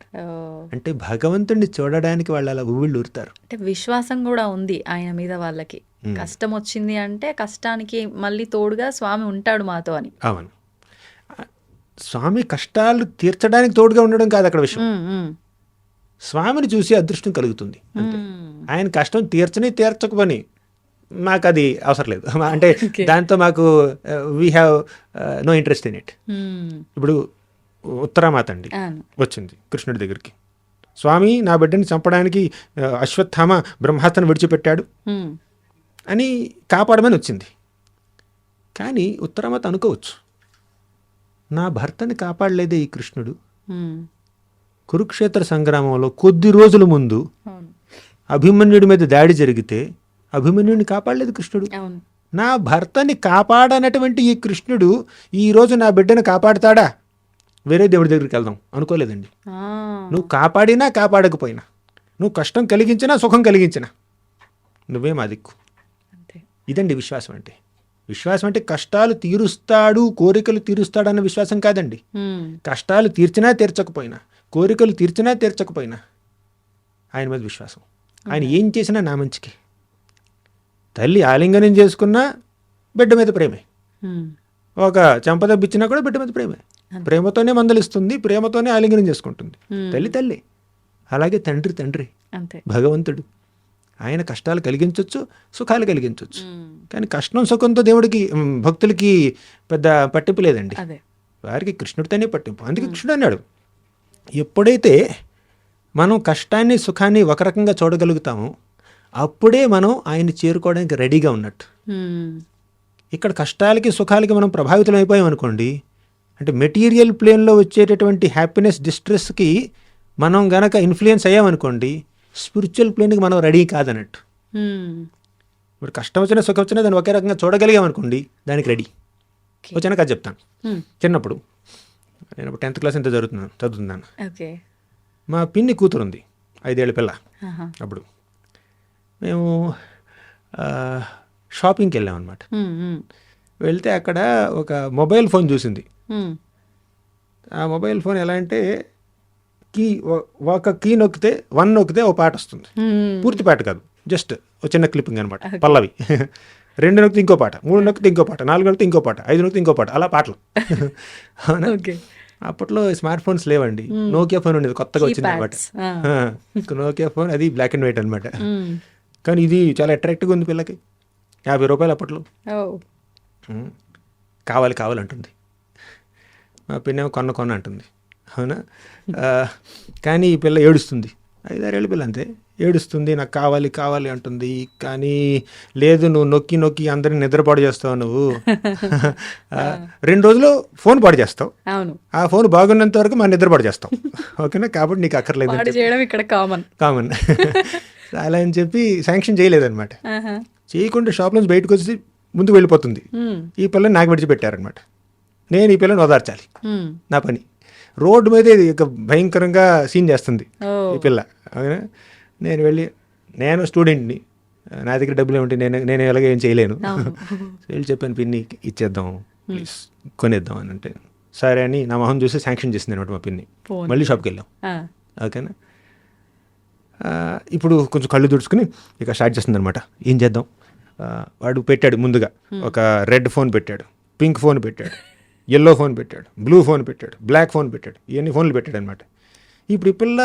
అంటే భగవంతుడిని చూడడానికి వాళ్ళు అలా ఊళ్ళు ఊరుతారు. అంటే విశ్వాసం కూడా ఉంది ఆయన మీద వాళ్ళకి. కష్టం వచ్చింది అంటే కష్టానికి మళ్ళీ తోడుగా స్వామి ఉంటాడు మాతో అని. అవును, స్వామి కష్టాలు తీర్చడానికి తోడుగా ఉండడం కాదు అక్కడ విషయం. స్వామిని చూసి అదృష్టం కలుగుతుంది అంతే. ఆయన కష్టం తీర్చకపోని మాకు అది అవసరం లేదు, అంటే దాంతో మాకు we have no interest in it. ఇప్పుడు ఉత్తరామాత అండి అవును. వచ్చింది కృష్ణుడి దగ్గరికి. స్వామి నా బిడ్డని చంపడానికి అశ్వత్థామ బ్రహ్మాస్త్రాన్ని విడిచిపెట్టాడు ఉమ్, అని కాపాడమని వచ్చింది. కానీ ఉత్తరామాత అనుకోవచ్చు, నా భర్తని కాపాడలేదే ఈ కృష్ణుడు. ఉమ్, కురుక్షేత్ర సంగ్రామంలో కొద్ది రోజుల ముందు అవును. అభిమన్యుడి మీద దాడి జరిగితే అభిమన్యుడిని కాపాడలేదు కృష్ణుడు. అవును. నా భర్తని కాపాడనటువంటి ఈ కృష్ణుడు ఈరోజు నా బిడ్డను కాపాడుతాడా, వేరే దేవుడి దగ్గరికి వెళ్దాం అనుకోలేదండి. ఆ, నువ్వు కాపాడినా కాపాడకపోయినా, నువ్వు కష్టం కలిగించినా సుఖం కలిగించినా నువ్వే మా దిక్కు. అంతే. ఇదండి విశ్వాసం అంటే. విశ్వాసం అంటే కష్టాలు తీరుస్తాడు, కోరికలు తీరుస్తాడు అన్న విశ్వాసం కాదండి. ఉమ్, కష్టాలు తీర్చినా తీర్చకపోయినా, కోరికలు తీర్చినా తీర్చకపోయినా ఆయన మీద విశ్వాసం. ఆయన ఏం చేసినా నా మంచికి. తల్లి ఆలింగనం చేసుకున్నా బిడ్డ మీద ప్రేమే, ఉమ్, ఒక చెంపదబ్బిచ్చినా కూడా బిడ్డ మీద ప్రేమే. ప్రేమతోనే మందలిస్తుంది, ప్రేమతోనే ఆలింగనం చేసుకుంటుంది. తల్లి తల్లి. అలాగే తండ్రి తండ్రి, అంతే. భగవంతుడు. ఆయన కష్టాలు కలిగించవచ్చు, సుఖాలు కలిగించవచ్చు. ఉమ్, కానీ కష్టం సుఖంతో దేవుడికి భక్తులకి పెద్ద పట్టింపు లేదండి. అదే. వారికి కృష్ణుడితోనే పట్టింపు. అందుకే కృష్ణుడు అన్నాడు, ఎప్పుడైతే మనం కష్టాన్ని సుఖాన్ని ఒక రకంగా చూడగలుగుతామో అప్పుడే మనం ఆయన్ని చేరుకోవడానికి రెడీగా ఉన్నట్టు. ఉమ్, ఇక్కడ కష్టాలకి సుఖాలకి మనం ప్రభావితం అయిపోయాం అనుకోండి, అంటే మెటీరియల్ ప్లేన్లో వచ్చేటటువంటి హ్యాపీనెస్ డిస్ట్రెస్కి మనం గనక ఇన్ఫ్లుయెన్స్ అయ్యామనుకోండి, స్పిరిచువల్ ప్లేన్కి మనం రెడీ కాదన్నట్టు. ఉమ్, ఇప్పుడు కష్టం వచ్చినా సుఖం వచ్చినా దాన్ని ఒకే రకంగా చూడగలిగామనుకోండి, దానికి రెడీ. ఓకే. వచ్చిన కథ చెప్తాను. ఉమ్, చిన్నప్పుడు నేను 10th క్లాస్ ఎంత చదువుతున్నాను. ఓకే. మా పిన్ని కూతురు ఉంది, 5 ఏళ్ల పిల్ల. ఆహా. అప్పుడు మేము షాపింగ్కి వెళ్ళామన్నమాట. ఉమ్, ఉమ్, వెళ్తే అక్కడ ఒక మొబైల్ ఫోన్ చూసింది. ఉమ్, ఆ మొబైల్ ఫోన్ ఎలా అంటే ఒక కీ నొక్కితే 1 నొక్కితే ఓ పాట వస్తుంది. ఉమ్, పూర్తి పాట కాదు, జస్ట్ ఒక చిన్న క్లిప్పింగ్ అనమాట, పల్లవి. 2 నొక్కితే ఇంకో పాట, 3 నొక్కితే ఇంకో పాట, 4 నొక్కితే ఇంకో పాట, 5 నొక్కితే ఇంకో పాట, అలా పాటలు. అవునా? ఓకే. అప్పట్లో స్మార్ట్ ఫోన్స్ లేవండి, నోకియా ఫోన్ ఉండేది, కొత్తగా వచ్చింది అనమాట. నోకియా ఫోన్, అది బ్లాక్ అండ్ వైట్ అనమాట. ఉమ్, కానీ ఇది చాలా అట్రాక్టివ్గా ఉంది పిల్లకి. 50 రూపాయలు అప్పట్లో. ఓ, కావాలి కావాలంటుంది. మా పిన్నేమో కొన్న అంటుంది. అవునా? కానీ ఈ పిల్ల ఏడుస్తుంది, 5-6 ఏళ్ళ పిల్ల అంతే. ఏడుస్తుంది, నాకు కావాలి కావాలి అంటుంది. కానీ లేదు, నువ్వు నొక్కి నొక్కి అందరిని నిద్రపాడు చేస్తావు నువ్వు. 2 రోజులు ఫోన్ పాడు చేస్తావు, అవును. ఆ ఫోన్ బాగున్నంత వరకు మన నిద్రపాడు చేస్తావు. ఓకేనా? కాబట్టి నీకు అక్కర్లేదు పాడు చేయడం ఇక్కడ కామన్. కామన్. అలా అని చెప్పి శాంక్షన్ చేయలేదన్నమాట. ఆహా. చేయకుండా షాప్ నుంచి బయటకు వచ్చి ముందుకు వెళ్ళిపోతుంది. ఉమ్, ఈ పిల్లని నాకు విడిచిపెట్టారనమాట. నేను ఈ పిల్లని ఓదార్చాలి, ఉమ్, నా పని. రోడ్డు మీద ఇది ఒక భయంకరంగా సీన్ చేస్తుంది ఓ, ఈ పిల్ల. అవునా? నేను వెళ్ళి, నేను స్టూడెంట్ని, నా దగ్గర డబ్బులు ఏమిటి, నేను ఎలాగ ఏం చేయలేను. అవును. వెళ్ళి చెప్పాను, పిన్ని ఇచ్చేద్దాం ప్లీజ్, కొనేద్దాం అని అంటే సరే అని నా మొహం చూసి శాంక్షన్ చేసింది అనమాట మా పిన్ని. ఫోన్. మళ్ళీ షాప్కి వెళ్ళాం. ఆ, ఓకేనా? ఇప్పుడు కొంచెం కళ్ళు తుడుచుకుని ఇక స్టార్ట్ చేస్తుంది అనమాట. ఏం చేద్దాం? వాడు పెట్టాడు ముందుగా ఒక రెడ్ ఫోన్ పెట్టాడు, పింక్ ఫోన్ పెట్టాడు, ఎల్లో ఫోన్ పెట్టాడు, బ్లూ ఫోన్ పెట్టాడు, బ్లాక్ ఫోన్ పెట్టాడు, ఇవన్నీ ఫోన్లు పెట్టాడు అనమాట. ఇప్పుడు ఈ పిల్ల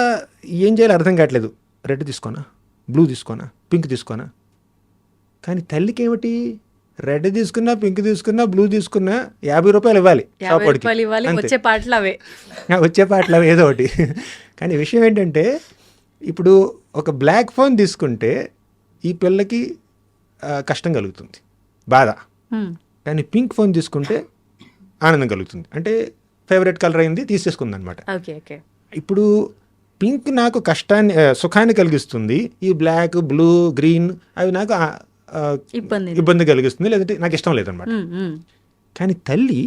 ఏం చేయాలో అర్థం కావట్లేదు. రెడ్ తీసుకోనా, బ్లూ తీసుకోనా, పింక్ తీసుకోనా? కానీ తల్లికి ఏమిటి, రెడ్ తీసుకున్నా, పింక్ తీసుకున్నా, బ్లూ తీసుకున్నా 50 రూపాయలు ఇవ్వాలి 50 రూపాయలు ఇవ్వాలి. వచ్చే పాటలు అవే. వచ్చే పాటలు అవి ఏదో ఒకటి. కానీ విషయం ఏంటంటే, ఇప్పుడు ఒక బ్లాక్ ఫోన్ తీసుకుంటే ఈ పిల్లకి కష్టం కలుగుతుంది, బాధ. ఉమ్, కానీ పింక్ ఫోన్ తీసుకుంటే ఆనందం కలుగుతుంది. అంటే ఫేవరెట్ కలర్ అయింది, తీసేసుకుంది అనమాట. ఓకే. ఓకే. ఇప్పుడు పింక్ నాకు కష్టాన్ని సుఖాన్ని కలిగిస్తుంది, ఈ బ్లాక్, బ్లూ, గ్రీన్ అవి నాకు ఇబ్బంది కలిగిస్తుంది, లేదంటే నాకు ఇష్టం లేదనమాట. ఉమ్, ఉమ్, కానీ తల్లి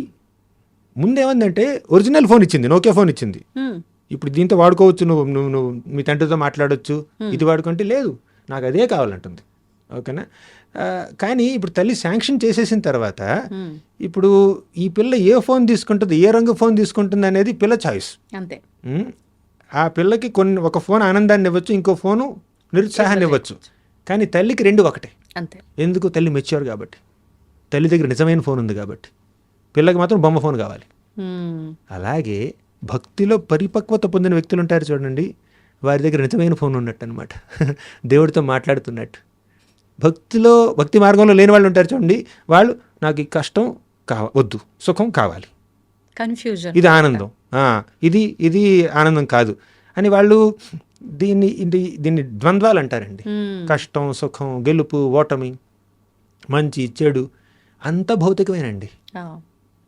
ముందేమందంటే ఒరిజినల్ ఫోన్ ఇచ్చింది, నోకియా ఫోన్ ఇచ్చింది. ఉమ్, ఇప్పుడు దీంతో వాడుకోవచ్చు, నువ్వు మీ తండ్రితో మాట్లాడవచ్చు, ఇది వాడుకుంటే లేదు, నాకు అదే కావాలంటుంది. ఓకేనా? కానీ ఇప్పుడు తల్లి శాంక్షన్ చేసేసిన తర్వాత ఉమ్, ఇప్పుడు ఈ పిల్ల ఏ ఫోన్ తీసుకుంటుంది, ఏ రంగు ఫోన్ తీసుకుంటుంది అనేది పిల్ల చాయిస్. అంతే. ఆ పిల్లకి ఒక ఫోన్ ఆనందాన్ని ఇవ్వచ్చు, ఇంకో ఫోను నిరుత్సాహాన్ని ఇవ్వచ్చు. కానీ తల్లికి 2 ఒకటే. అంతే. ఎందుకు? తల్లి మెచ్యూర్ కాబట్టి, తల్లి దగ్గర నిజమైన ఫోన్ ఉంది కాబట్టి. పిల్లకి మాత్రం బొమ్మ ఫోన్ కావాలి. ఉమ్, అలాగే భక్తిలో పరిపక్వత పొందిన వ్యక్తులు ఉంటారు చూడండి, వారి దగ్గర నిజమైన ఫోన్ ఉన్నట్టు అనమాట. దేవుడితో మాట్లాడుతున్నట్టు. భక్తి మార్గంలో లేని వాళ్ళు ఉంటారు చూడండి, వాళ్ళు నాకు ఈ కష్టం వద్దు, సుఖం కావాలి. కన్ఫ్యూజన్. ఇది ఆనందం, ఇది ఇది ఆనందం కాదు అని వాళ్ళు దీన్ని ద్వంద్వాలు అంటారండి. కష్టం, సుఖం, గెలుపు, ఓటమి, మంచి, చెడు అంత భౌతికమేనండి.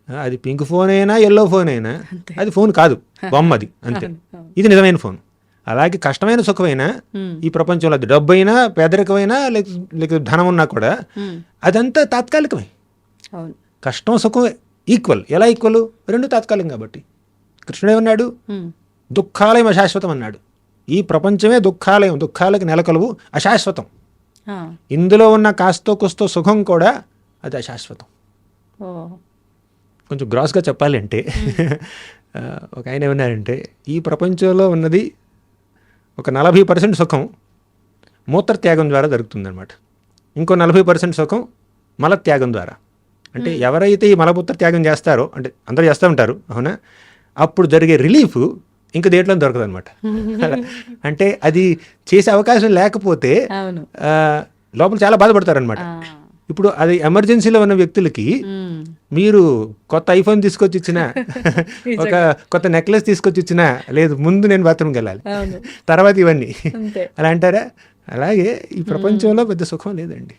అది పింక్ ఫోన్ అయినా ఎల్లో ఫోన్ అయినా అది ఫోన్ కాదు, బొమ్మది అంతే. ఇది నిజమైన ఫోన్. అలాగే కష్టమైన సుఖమైనా ఈ ప్రపంచంలో అది డబ్బు అయినా పేదరికమైనా లేక ధనం ఉన్నా కూడా అదంతా తాత్కాలికమే. కష్టం సుఖం ఈక్వల్. ఎలా ఈక్వల్? రెండు తాత్కాలికం కాబట్టి. కృష్ణుడు ఏమన్నాడు? దుఃఖాలయం అశాశ్వతం అన్నాడు. ఈ ప్రపంచమే దుఃఖాలయం, దుఃఖాలకి నెలకొలువు, అశాశ్వతం. ఇందులో ఉన్న కాస్తో కుస్తో సుఖం కూడా అది అశాశ్వతం. కొంచెం గ్రాస్గా చెప్పాలి అంటే ఒక ఆయన ఏమన్నారంటే, ఈ ప్రపంచంలో ఉన్నది ఒక 40% సుఖం మూత్రత్యాగం ద్వారా జరుగుతుందన్నమాట. ఇంకో 40% సుఖం మలత్యాగం ద్వారా. అంటే ఎవరైతే ఈ మలమూత్ర త్యాగం చేస్తారో, అంటే అందరూ చేస్తూ ఉంటారు అవునా, అప్పుడు జరిగే రిలీఫ్ ఇంకా దేంట్లో దొరకదు అనమాట. అంటే అది చేసే అవకాశం లేకపోతే లోపల చాలా బాధపడతారనమాట. ఇప్పుడు అది ఎమర్జెన్సీలో ఉన్న వ్యక్తులకి మీరు కొత్త ఐఫోన్ తీసుకొచ్చి ఇచ్చినా, ఒక కొత్త నెక్లెస్ తీసుకొచ్చి ఇచ్చినా, లేదు ముందు నేను బాత్రూమ్కి వెళ్ళాలి, తర్వాత ఇవన్నీ అలా అంటారా? అలాగే ఈ ప్రపంచంలో పెద్ద సుఖం లేదండి.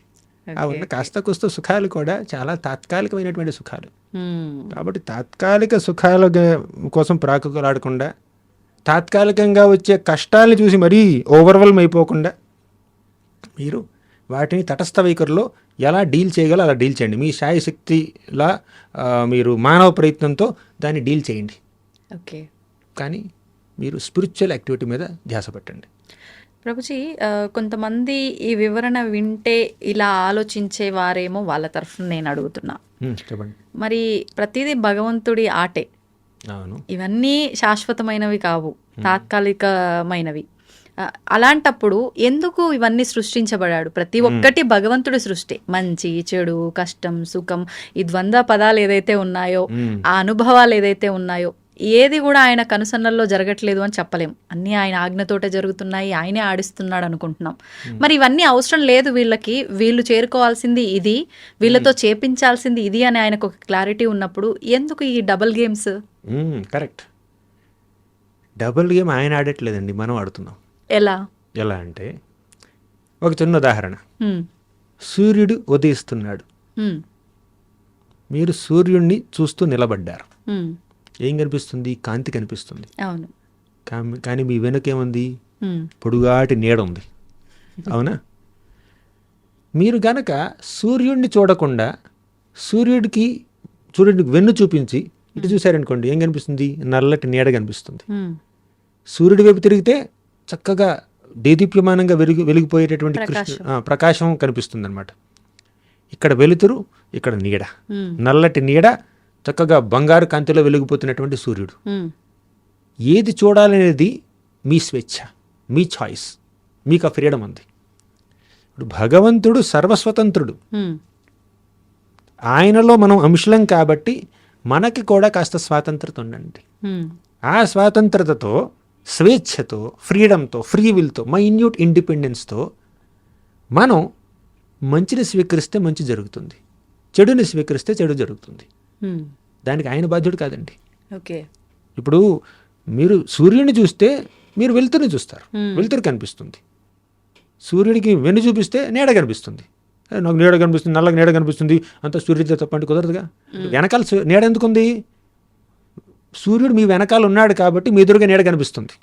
ఆ ఉన్న కాస్త కుస్త సుఖాలు కూడా చాలా తాత్కాలికమైనటువంటి సుఖాలు. కాబట్టి తాత్కాలిక సుఖాల కోసం ప్రాకులాడకుండా, తాత్కాలికంగా వచ్చే కష్టాలను చూసి మరీ ఓవర్వెల్మ్ అయిపోకుండా మీరు వాటిని తటస్థ వైఖరిలో ఎలా డీల్ చేయగలో అలా డీల్ చేయండి. మీ శాయశక్తిలా మీరు మానవ ప్రయత్నంతో దాన్ని డీల్ చేయండి. ఓకే, కానీ మీరు స్పిరిచువల్ యాక్టివిటీ మీద ధ్యాస పెట్టండి. ప్రభుజీ, కొంతమంది ఈ వివరణ వింటే ఇలా ఆలోచించే వారేమో వాళ్ళ తరఫున నేను అడుగుతున్నా. చెప్పండి. మరి ప్రతిదీ భగవంతుడి ఆటే, అవును, ఇవన్నీ శాశ్వతమైనవి కావు, తాత్కాలికమైనవి. అలాంటప్పుడు ఎందుకు ఇవన్నీ సృష్టించబడాడు? ప్రతి ఒక్కటి భగవంతుడి సృష్టి. మంచి, చెడు, కష్టం, సుఖం, ఈ ద్వంద్వ పదాలు ఏదైతే ఉన్నాయో, ఆ అనుభవాలు ఏదైతే ఉన్నాయో, ఏది కూడా ఆయన కనుసన్నల్లో జరగట్లేదు అని చెప్పలేం. అన్నీ ఆయన ఆజ్ఞతోటే జరుగుతున్నాయి, ఆయనే ఆడిస్తున్నాడు అనుకుంటున్నాం. మరి ఇవన్నీ అవసరం లేదు వీళ్ళకి, వీళ్ళు చేరుకోవాల్సింది ఇది, వీళ్ళతో చేపించాల్సింది ఇది అని ఆయనకు ఒక క్లారిటీ ఉన్నప్పుడు ఎందుకు ఈ double games? Correct. Double game ఆయన ఆడట్లేదండి, మనం ఆడుతున్నాం. ఎలా అంటే, ఒక చిన్న ఉదాహరణ. సూర్యుడు ఉదయిస్తున్నాడు, మీరు సూర్యుడిని చూస్తూ నిలబడ్డారు. ఏం కనిపిస్తుంది? కాంతి కనిపిస్తుంది. అవును. కానీ మీ వెనుకేముంది? పొడుగాటి నీడ ఉంది. అవునా? మీరు గనక సూర్యుడిని చూడకుండా సూర్యుడికి వెన్ను చూపించి ఇటు చూశారనుకోండి, ఏం కనిపిస్తుంది? నల్లటి నీడ కనిపిస్తుంది. సూర్యుడి వైపు తిరిగితే చక్కగా దేదీప్యమానంగా వెలిగిపోయేటటువంటి ప్రకాశం కనిపిస్తుంది అనమాట. ఇక్కడ వెలుతురు, ఇక్కడ నీడ, నల్లటి నీడ, చక్కగా బంగారు కాంతిలో వెలిగిపోతున్నటువంటి సూర్యుడు. ఏది చూడాలనేది మీ స్వేచ్ఛ, మీ చాయిస్, మీకు ఆ ఫ్రీడమ్ ఉంది. ఇప్పుడు భగవంతుడు సర్వస్వతంత్రుడు, ఆయనలో మనం అంశలం కాబట్టి మనకి కూడా కాస్త స్వాతంత్రత ఉండండి. ఆ స్వాతంత్రతతో, స్వేచ్ఛతో, ఫ్రీడమ్తో, ఫ్రీ విల్తో, మైన్యూట్ ఇండిపెండెన్స్తో మనం మంచిని స్వీకరిస్తే మంచి జరుగుతుంది, చెడుని స్వీకరిస్తే చెడు జరుగుతుంది. దానికి ఆయన బాధ్యుడు కాదండి. ఓకే. ఇప్పుడు మీరు సూర్యుడిని చూస్తే మీరు వెలుతురుని చూస్తారు, వెలుతురు కనిపిస్తుంది. సూర్యుడికి వెన్ను చూపిస్తే నీడ కనిపిస్తుంది. నాకు నీడ కనిపిస్తుంది, నల్లగా నీడ కనిపిస్తుంది, అంత సూర్యుడితో తప్పండి కుదరదుగా. వెనకాల నీడ ఎందుకుంది? సూర్యుడు మీ వెనకాల ఉన్నాడు కాబట్టి మీ ఎదురుగా నీడ కనిపిస్తుంది.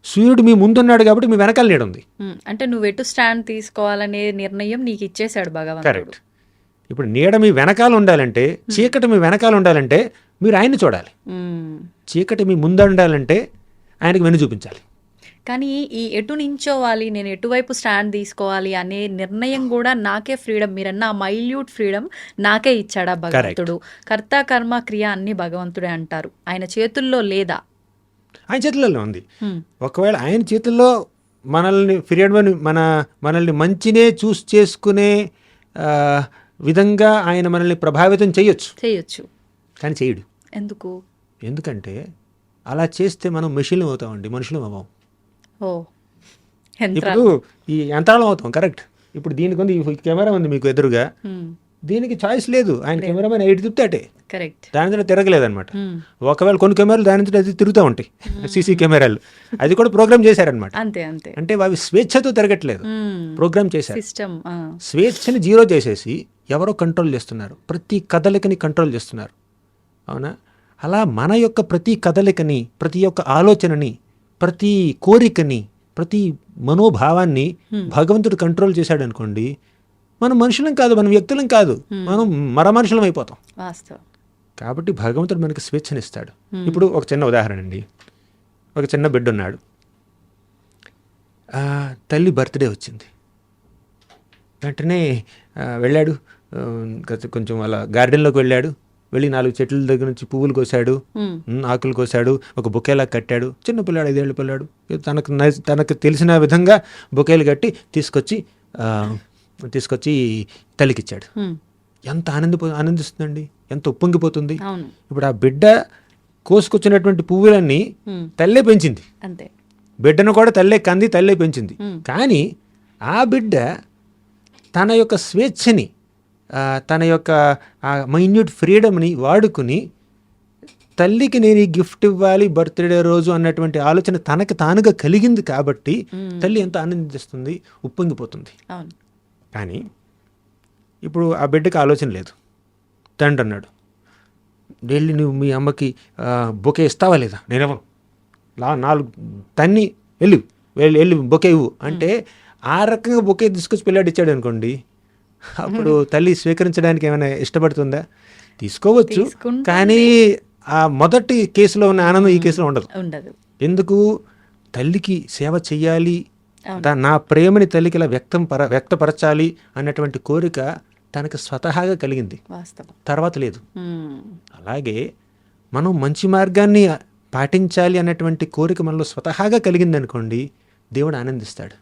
సూర్యుడు మీ ముందున్నాడు కాబట్టి మీ వెనకాల నీడ ఉంది. అంటే నువ్వు ఎటు స్టాండ్ తీసుకోవాలనే నిర్ణయం నీకు ఇచ్చేశాడు భగవంతుడు. కరెక్ట్. ఇప్పుడు నీడ మీ వెనకాల ఉండాలంటే, చీకటి మీ వెనకాల ఉండాలంటే మీరు ఆయన్ని చూడాలి. చీకటి మీ ముందు ఉండాలంటే ఆయనకి వెన్ను చూపించాలి. కానీ ఈ ఎటు నించోవాలి, నేను ఎటువైపు స్టాండ్ తీసుకోవాలి అనే నిర్ణయం కూడా నాకే ఫ్రీడమ్, మీరన్న మైల్యూట్ ఫ్రీడమ్ నాకే ఇచ్చాడా భగవంతుడు? కర్త కర్మ క్రియ అన్ని భగవంతుడే అంటారు, ఆయన చేతుల్లో లేదా? ఆయన చేతుల్లో ఉంది. ఒకవేళ ఆయన చేతుల్లో మనల్ని ఫ్రీడమ్, మనల్ని మంచినే చూస్ చేసుకునే విధంగా ఆయన మనల్ని ప్రభావితం చేయొచ్చు, కానీ చేయడు. ఎందుకంటే అలా చేస్తే మనం మెషిన్లు అవుతామండి, మనుషులు అవ్వం. ఇప్పుడు ఈ యంత్రాలం అవుతాం. కరెక్ట్. ఇప్పుడు దీనికి ఉంది, ఈ కెమెరా ఉంది మీకు ఎదురుగా, దీనికి చాయిస్ లేదు. ఆయన కెమెరామెన్ ఎయిట్ తిప్పితే అటే, కరెక్ట్. దాని మీద తిరగలేదనమాట. ఒకవేళ కొన్ని కెమెరాలు దాని నుంచి అది తిరుగుతూ ఉంటాయి, సీసీ కెమెరాలు, అది కూడా ప్రోగ్రామ్ చేశారనమాట. అంతే అంతే. అంటే అవి స్వేచ్ఛతో తిరగట్లేదు, ప్రోగ్రామ్ చేశారు. సిస్టమ్. స్వేచ్ఛని జీరో చేసేసి ఎవరో కంట్రోల్ చేస్తున్నారు, ప్రతి కదలికని కంట్రోల్ చేస్తున్నారు. అవునా? అలా మన యొక్క ప్రతి కదలికని, ప్రతి ఒక్క ఆలోచనని, ప్రతి కోరికని, ప్రతి మనోభావాన్ని భగవంతుడు కంట్రోల్ చేశాడు అనుకోండి, మనం మనుషులం కాదు, మనం వ్యక్తులం కాదు, మనం మర మనుషులం అయిపోతాం. వాస్తవం. కాబట్టి భగవంతుడు మనకి స్వేచ్ఛనిస్తాడు. ఇప్పుడు ఒక చిన్న ఉదాహరణ అండి. ఒక చిన్న బిడ్డ ఉన్నాడు, తల్లి బర్త్డే వచ్చింది, వెంటనే వెళ్ళాడు, కొంచెం అలా గార్డెన్లోకి వెళ్ళాడు, వెళ్ళి 4 చెట్ల దగ్గర నుంచి పువ్వులు కోసాడు, ఆకులు కోసాడు, ఒక బొకేలా కట్టాడు. చిన్న పిల్లాడు, 5 ఏళ్ళ పిల్లాడు, తనకు తెలిసిన విధంగా బొకేలు కట్టి తీసుకొచ్చి తల్లికిచ్చాడు. ఎంత ఆనందిస్తుందండి, ఎంత ఉప్పొంగిపోతుంది. ఇప్పుడు ఆ బిడ్డ కోసుకొచ్చినటువంటి పువ్వులన్నీ తల్లే పెంచింది, అంతే. బిడ్డను కూడా తల్లే కంది, తల్లే పెంచింది. కానీ ఆ బిడ్డ తన యొక్క స్వేచ్ఛని, తన యొక్క మైన్యూట్ ఫ్రీడమ్ని వాడుకుని తల్లికి నేను ఈ గిఫ్ట్ ఇవ్వాలి బర్త్డే రోజు అన్నటువంటి ఆలోచన తనకు తానుగా కలిగింది కాబట్టి తల్లి ఎంత ఆనందిస్తుంది, ఉప్పొంగిపోతుంది. కానీ ఇప్పుడు ఆ బిడ్డకి ఆలోచన లేదు. తండ్రి అన్నాడు, వెళ్ళి నువ్వు మీ అమ్మకి బొకే ఇస్తావా లేదా? నేనేమో 4 తన్ని వెళ్ళి బొకే ఇవ్వు అంటే, ఆ రకంగా బొకే తీసుకొచ్చి పిల్లాడు ఇచ్చాడు అనుకోండి, అప్పుడు తల్లి స్వీకరించడానికి ఏమైనా ఇష్టపడుతుందా? తీసుకోవచ్చు, కానీ ఆ మొదటి కేసులో ఉన్న ఆనందం ఈ కేసులో ఉండదు. ఎందుకు? తల్లికి సేవ చెయ్యాలి, నా ప్రేమని తల్లికి ఇలా వ్యక్తపరచాలి అన్నటువంటి కోరిక తనకు స్వతహాగా కలిగింది, తర్వాత లేదు. అలాగే మనం మంచి మార్గాన్ని పాటించాలి అన్నటువంటి కోరిక మనలో స్వతహాగా కలిగింది అనుకోండి, దేవుడు ఆనందిస్తాడు.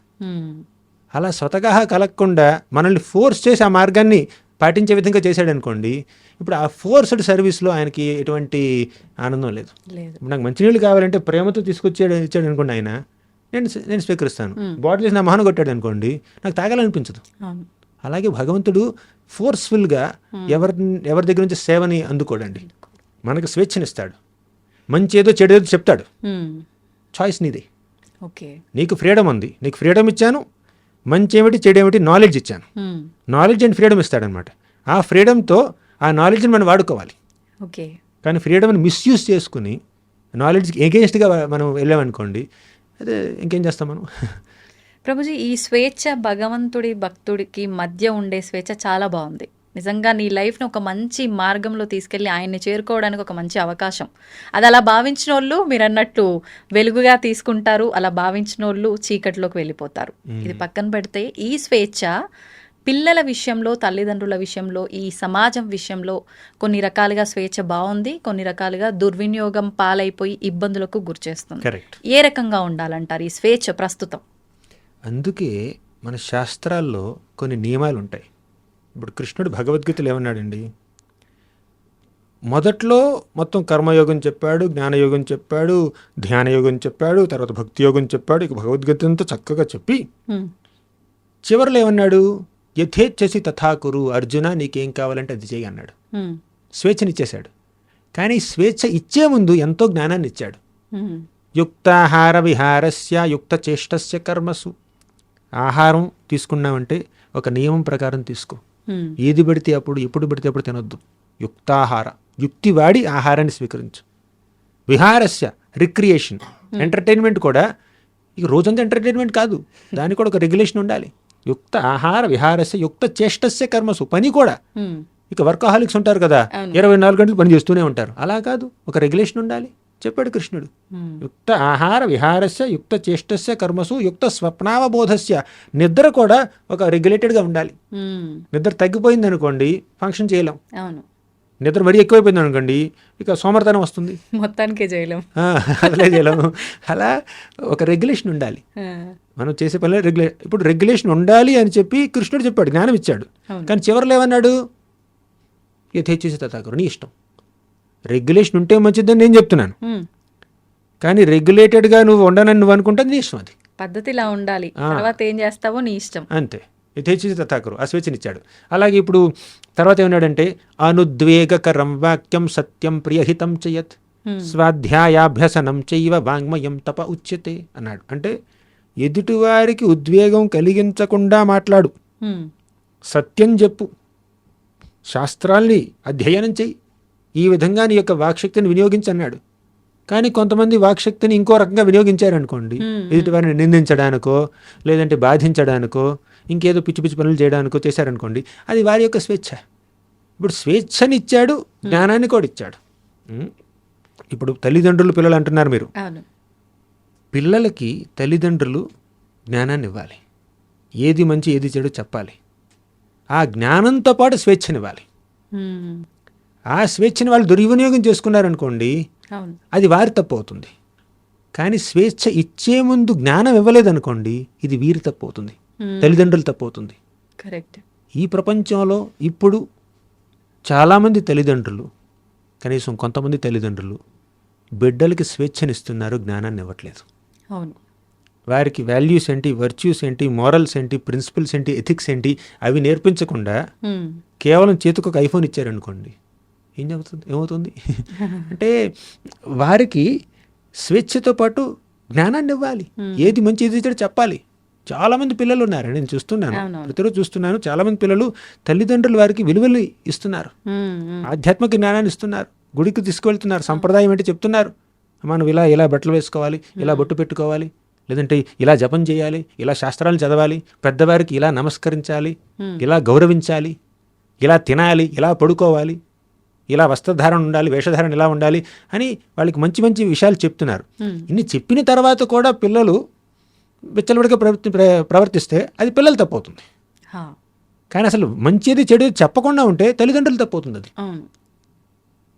అలా స్వతహాగా కలగకుండా మనల్ని ఫోర్స్ చేసి ఆ మార్గాన్ని పాటించే విధంగా చేశాడు అనుకోండి, ఇప్పుడు ఆ ఫోర్స్డ్ సర్వీస్లో ఆయనకి ఎటువంటి ఆనందం లేదు. ఇప్పుడు నాకు మంచినీళ్ళు కావాలంటే ప్రేమతో ఇచ్చాడు అనుకోండి, ఆయన నేను స్వీకరిస్తాను. బాటిల్ చేసి నా మొహన కొట్టాడు అనుకోండి, నాకు తాగాలనిపించదు. అలాగే భగవంతుడు ఫోర్స్ఫుల్గా ఎవరి దగ్గర నుంచి సేవని అందుకోడండి, మనకు స్వేచ్ఛనిస్తాడు. మంచి ఏదో చెడు ఏదో చెప్తాడు, చాయిస్ నీదే. నీకు ఫ్రీడమ్ ఉంది, నీకు ఫ్రీడమ్ ఇచ్చాను, మంచి ఏమిటి చెడు ఏమిటి నాలెడ్జ్ ఇచ్చాను, నాలెడ్జ్ అండ్ ఫ్రీడమ్ ఇస్తాడనమాట. ఆ ఫ్రీడమ్తో ఆ నాలెడ్జ్ని మనం వాడుకోవాలి. కానీ ఫ్రీడమ్ని మిస్యూజ్ చేసుకుని నాలెడ్జ్కి ఎగెయిన్స్ట్గా మనం వెళ్ళామనుకోండి, అదే ఇంకేం చేస్తాం మనం. ప్రభుజీ, ఈ స్వేచ్ఛ భగవంతుడి భక్తుడికి మధ్య ఉండే స్వేచ్ఛ చాలా బాగుంది. నిజంగా నీ లైఫ్ని ఒక మంచి మార్గంలో తీసుకెళ్ళి ఆయన్ని చేరుకోవడానికి ఒక మంచి అవకాశం. అది అలా భావించిన వాళ్ళు మీరు అన్నట్టు వెలుగుగా తీసుకుంటారు, అలా భావించిన వాళ్ళు చీకటిలోకి వెళ్ళిపోతారు. ఇది పక్కన పెడితే ఈ స్వేచ్ఛ పిల్లల విషయంలో, తల్లిదండ్రుల విషయంలో, ఈ సమాజం విషయంలో కొన్ని రకాలుగా స్వేచ్ఛ బాగుంది, కొన్ని రకాలుగా దుర్వినియోగం పాలైపోయి ఇబ్బందులకు గురిచేస్తుంది. ఏ రకంగా ఉండాలంటారు ఈ స్వేచ్ఛ ప్రస్తుతం? అందుకే మన శాస్త్రాల్లో కొన్ని నియమాలు ఉంటాయి. ఇప్పుడు కృష్ణుడు భగవద్గీతలు ఏమన్నాడండి, మొదట్లో మొత్తం కర్మయోగం చెప్పాడు, జ్ఞానయోగం చెప్పాడు, ధ్యానయోగం చెప్పాడు, తర్వాత భక్తి యోగం చెప్పాడు. ఇక భగవద్గీత అంతా చక్కగా చెప్పి చివరిలో ఏమన్నాడు, యథేచ్ఛసి తథాకురు అర్జున, నీకేం కావాలంటే అది చేయి అన్నాడు. స్వేచ్ఛనిచ్చేశాడు. కానీ స్వేచ్ఛ ఇచ్చే ముందు ఎంతో జ్ఞానాన్ని ఇచ్చాడు. యుక్తాహార విహారస్య యుక్త చేష్టస్య కర్మసు. ఆహారం తీసుకున్నామంటే ఒక నియమం ప్రకారం తీసుకో, ఏది పడితే అప్పుడు ఎప్పుడు పడితే అప్పుడు తినొద్దు. యుక్తాహార, యుక్తి వాడి ఆహారాన్ని స్వీకరించు. విహారస్య, రిక్రియేషన్, ఎంటర్టైన్మెంట్ కూడా ఇక రోజంతా ఎంటర్టైన్మెంట్ కాదు, దానికి కూడా ఒక రెగ్యులేషన్ ఉండాలి. యుక్త ఆహార విహారస్య యుక్త చేష్టస్య కర్మసు. పని కూడా ఇక వర్కహాలిక్స్ ఉంటారు కదా, 24 గంటలు పని చేస్తూనే ఉంటారు, అలా కాదు, ఒక రెగ్యులేషన్ ఉండాలి చెప్పాడు కృష్ణుడు. యుక్త ఆహార విహారస్య యుక్త చేష్టస్య కర్మసు యుక్త స్వప్నావబోధస్య. నిద్ర కూడా ఒక రెగ్యులేటెడ్గా ఉండాలి. నిద్ర తగ్గిపోయింది అనుకోండి ఫంక్షన్ చేయలేం. నిద్ర మరీ ఎక్కువైపోయింది అనుకోండి ఇక సోమర్తనం వస్తుంది, మొత్తానికే చేయలేం, అసలే చేయలేము. అలా ఒక రెగ్యులేషన్ ఉండాలి మనం చేసే పనిలో. ఇప్పుడు రెగ్యులేషన్ ఉండాలి అని చెప్పి కృష్ణుడు చెప్పాడు, జ్ఞానం ఇచ్చాడు. కానీ చివరిలో ఏమన్నాడు, యథేచ్ఛసి తథాకురు, నీ ఇష్టం. రెగ్యులేషన్ ఉంటే మంచిదని నేను చెప్తున్నాను, కానీ రెగ్యులేటెడ్గా నువ్వు ఉండనని నువ్వు అనుకుంటే నీ ఇష్టం, అది పద్ధతిలా ఉండాలి, తర్వాత ఏం చేస్తావో నీ ఇష్టం. అంతే. యథేచ్ఛ తథాకరు, ఆ స్వేచ్ఛనిచ్చాడు. అలాగే ఇప్పుడు తర్వాత ఏమన్నాడంటే అనుద్వేగకరం వాక్యం సత్యం ప్రియహితం చేయత్ స్వాధ్యాయాభ్యసనం చైవ వాంగ్మయం తప ఉచ్యతే అన్నాడు. అంటే ఎదుటివారికి ఉద్వేగం కలిగించకుండా మాట్లాడు, సత్యం చెప్పు, శాస్త్రాల్ని అధ్యయనం చెయ్యి, ఈ విధంగా నీ యొక్క వాక్శక్తిని వినియోగించన్నాడు. కానీ కొంతమంది వాక్శక్తిని ఇంకో రకంగా వినియోగించారనుకోండి, ఎదుటివారిని నిందించడానికో లేదంటే బాధించడానికో ఇంకేదో పిచ్చి పిచ్చి పనులు చేయడానికో చేశారనుకోండి, అది వారి యొక్క స్వేచ్ఛ. ఇప్పుడు స్వేచ్ఛనిచ్చాడు, జ్ఞానాన్ని కూడా ఇచ్చాడు. ఇప్పుడు తల్లిదండ్రులు పిల్లలు అంటున్నారు మీరు. పిల్లలకి తల్లిదండ్రులు జ్ఞానాన్ని ఇవ్వాలి, ఏది మంచి ఏది చెడు చెప్పాలి, ఆ జ్ఞానంతో పాటు స్వేచ్ఛనివ్వాలి. ఆ స్వేచ్ఛని వాళ్ళు దుర్వినియోగం చేసుకున్నారనుకోండి, అది వారి తప్పు అవుతుంది. కానీ స్వేచ్ఛ ఇచ్చే ముందు జ్ఞానం ఇవ్వలేదనుకోండి, ఇది వీరి తప్పు అవుతుంది, తల్లిదండ్రులు తప్పు అవుతుంది. కరెక్ట్. ఈ ప్రపంచంలో ఇప్పుడు చాలామంది తల్లిదండ్రులు, కనీసం కొంతమంది తల్లిదండ్రులు బిడ్డలకి స్వేచ్ఛనిస్తున్నారు, జ్ఞానాన్ని ఇవ్వట్లేదు. అవును. వారికి వాల్యూస్ ఏంటి, వర్చ్యూస్ ఏంటి, మోరల్స్ ఏంటి, ప్రిన్సిపల్స్ ఏంటి, ఎథిక్స్ ఏంటి అవి నేర్పించకుండా కేవలం చేతికి ఒక ఐఫోన్ ఇచ్చారనుకోండి, ఏమవుతుంది అంటే వారికి స్వేచ్ఛతో పాటు జ్ఞానాన్ని ఇవ్వాలి, ఏది మంచి ఏది చెడు చెప్పాలి. చాలామంది పిల్లలు ఉన్నారు, నేను చూస్తున్నాను, ప్రతిరోజు చూస్తున్నాను, చాలామంది పిల్లలు తల్లిదండ్రులు వారికి విలువలు ఇస్తున్నారు, ఆధ్యాత్మిక జ్ఞానాన్ని ఇస్తున్నారు, గుడికి తీసుకువెళ్తున్నారు, సంప్రదాయం అంటే చెప్తున్నారు, మనం ఇలా బట్టలు వేసుకోవాలి, ఇలా బొట్టు పెట్టుకోవాలి, లేదంటే ఇలా జపం చేయాలి, ఇలా శాస్త్రాలు చదవాలి, పెద్దవారికి ఇలా నమస్కరించాలి, ఇలా గౌరవించాలి, ఇలా తినాలి, ఇలా పడుకోవాలి, ఇలా వస్త్రధారణ ఉండాలి, వేషధారణ ఇలా ఉండాలి అని వాళ్ళకి మంచి మంచి విషయాలు చెప్తున్నారు. ఇన్ని చెప్పిన తర్వాత కూడా పిల్లలు విచ్చలవిడిగా ప్రవర్తిస్తే అది పిల్లలు తప్పవుతుంది. కానీ అసలు మంచిది చెడు చెప్పకుండా ఉంటే తల్లిదండ్రులు తప్పవుతుంది. అది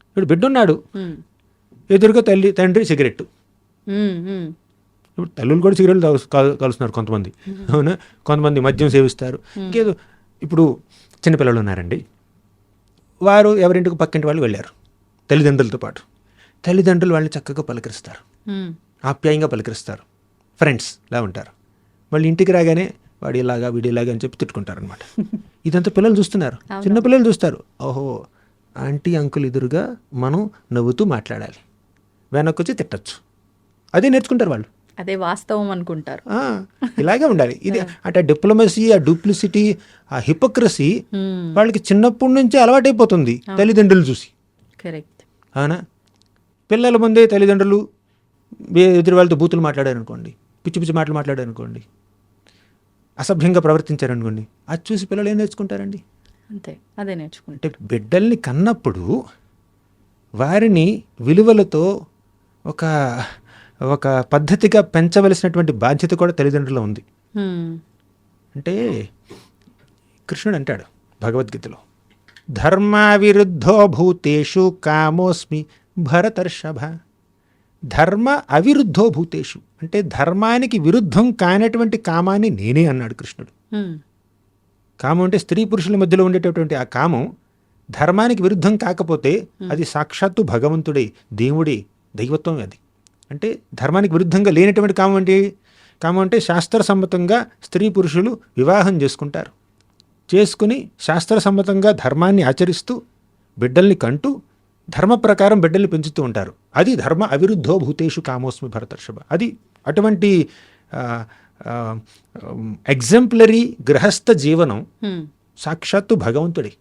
ఇప్పుడు బిడ్డ ఉన్నాడు, ఎదురుగా తండ్రి సిగరెట్టు, ఇప్పుడు తల్లులు కూడా సిగరెట్లు కలుస్తున్నారు కొంతమంది, అవునా, కొంతమంది మద్యం సేవిస్తారు, ఇంకేదో. ఇప్పుడు చిన్నపిల్లలు ఉన్నారండి, వారు ఎవరింటికి పక్కింటి వాళ్ళు వెళ్ళారు తల్లిదండ్రులతో పాటు, తల్లిదండ్రులు వాళ్ళని చక్కగా పలకరిస్తారు, ఆప్యాయంగా పలకరిస్తారు, ఫ్రెండ్స్ లా ఉంటారు. వాళ్ళు ఇంటికి రాగానే వాడు ఇలాగా వీడు ఇలాగా అని చెప్పి తిట్టుకుంటారు అనమాట. ఇదంతా పిల్లలు చూస్తున్నారు, చిన్నపిల్లలు చూస్తారు. ఓహో, ఆంటీ అంకుల్ ఎదురుగా మనం నవ్వుతూ మాట్లాడాలి, వెనక్కి వచ్చి తిట్టచ్చు, అదే నేర్చుకుంటారు వాళ్ళు, అదే వాస్తవం అనుకుంటారు. ఇలాగే ఉండాలి. ఇది అంటే డిప్లొమసీ, ఆ డూప్లిసిటీ, ఆ హిపోక్రసీ వాళ్ళకి చిన్నప్పటి నుంచే అలవాటైపోతుంది తల్లిదండ్రులు చూసి. కరెక్ట్. అవునా? పిల్లల ముందే తల్లిదండ్రులు ఎదురు వాళ్ళతో బూతులు మాట్లాడారనుకోండి, పిచ్చి పిచ్చి మాటలు మాట్లాడారనుకోండి, అసభ్యంగా ప్రవర్తించారనుకోండి, అది చూసి పిల్లలు ఏం నేర్చుకుంటారండి? అంతే, అదే నేర్చుకుంటారు. అంటే బిడ్డల్ని కన్నప్పుడు వారిని విలువలతో ఒక పద్ధతిగా పెంచవలసినటువంటి బాధ్యత కూడా తల్లిదండ్రులు ఉంది. అంటే కృష్ణుడు అంటాడు భగవద్గీతలో, ధర్మావిరుద్ధో భూతేషు కామోస్మి భరతర్షభ. ధర్మ అవిరుద్ధో భూతేషు అంటే ధర్మానికి విరుద్ధం కానటువంటి కామాన్ని నేనే అన్నాడు కృష్ణుడు. కామం అంటే స్త్రీ పురుషుల మధ్యలో ఉండేటటువంటి ఆ కామం ధర్మానికి విరుద్ధం కాకపోతే అది సాక్షాత్తు భగవంతుడే, దేవుడే, దైవత్వం. అది అంటే ధర్మానికి విరుద్ధంగా లేనటువంటి కామం అంటే శాస్త్రసమ్మతంగా స్త్రీ పురుషులు వివాహం చేసుకుంటారు, చేసుకుని శాస్త్రసమ్మతంగా ధర్మాన్ని ఆచరిస్తూ బిడ్డల్ని కంటూ ధర్మ ప్రకారం బిడ్డల్ని పెంచుతూ ఉంటారు. అది ధర్మ అవిరుద్ధో భూతేషు కామోస్మి భరతర్షభ. అది అటువంటి ఎగ్జాంపులరీ గృహస్థ జీవనం సాక్షాత్తు భగవంతుడే.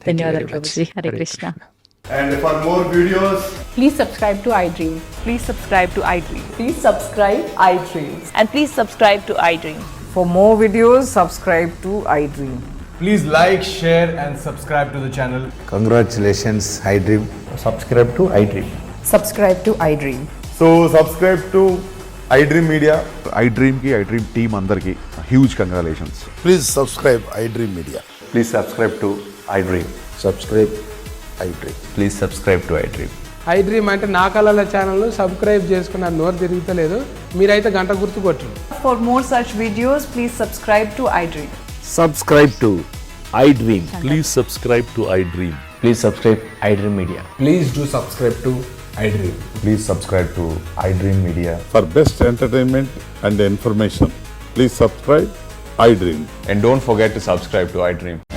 ధన్యవాదాలు Prabhuji. Hare Krishna. And for more videos, please subscribe to iDream. Please subscribe to iDream. Please subscribe iDream. And please subscribe to iDream. For more videos, subscribe to iDream. please like, share and subscribe to the channel. Congratulations, iDream. Subscribe to iDream. Subscribe to iDream. So subscribe to iDream Media. iDream ki iDream team andarki huge congratulations. Please subscribe iDream Media. Please subscribe to iDream. Subscribe iDream. Please subscribe to iDream. iDream అంటే నా కళల ఛానల్ను సబ్స్క్రైబ్ చేసుకున్న నోరు తిరుగుతలేదు, మీరైతే గంట గుర్తు కొట్టు. For more such videos, please subscribe to iDream. Subscribe to iDream. Please subscribe to iDream. Please subscribe iDream Media. Please do subscribe to iDream. Please subscribe to iDream Media. For best entertainment and information, please subscribe I Dream. And don't forget to subscribe to iDream.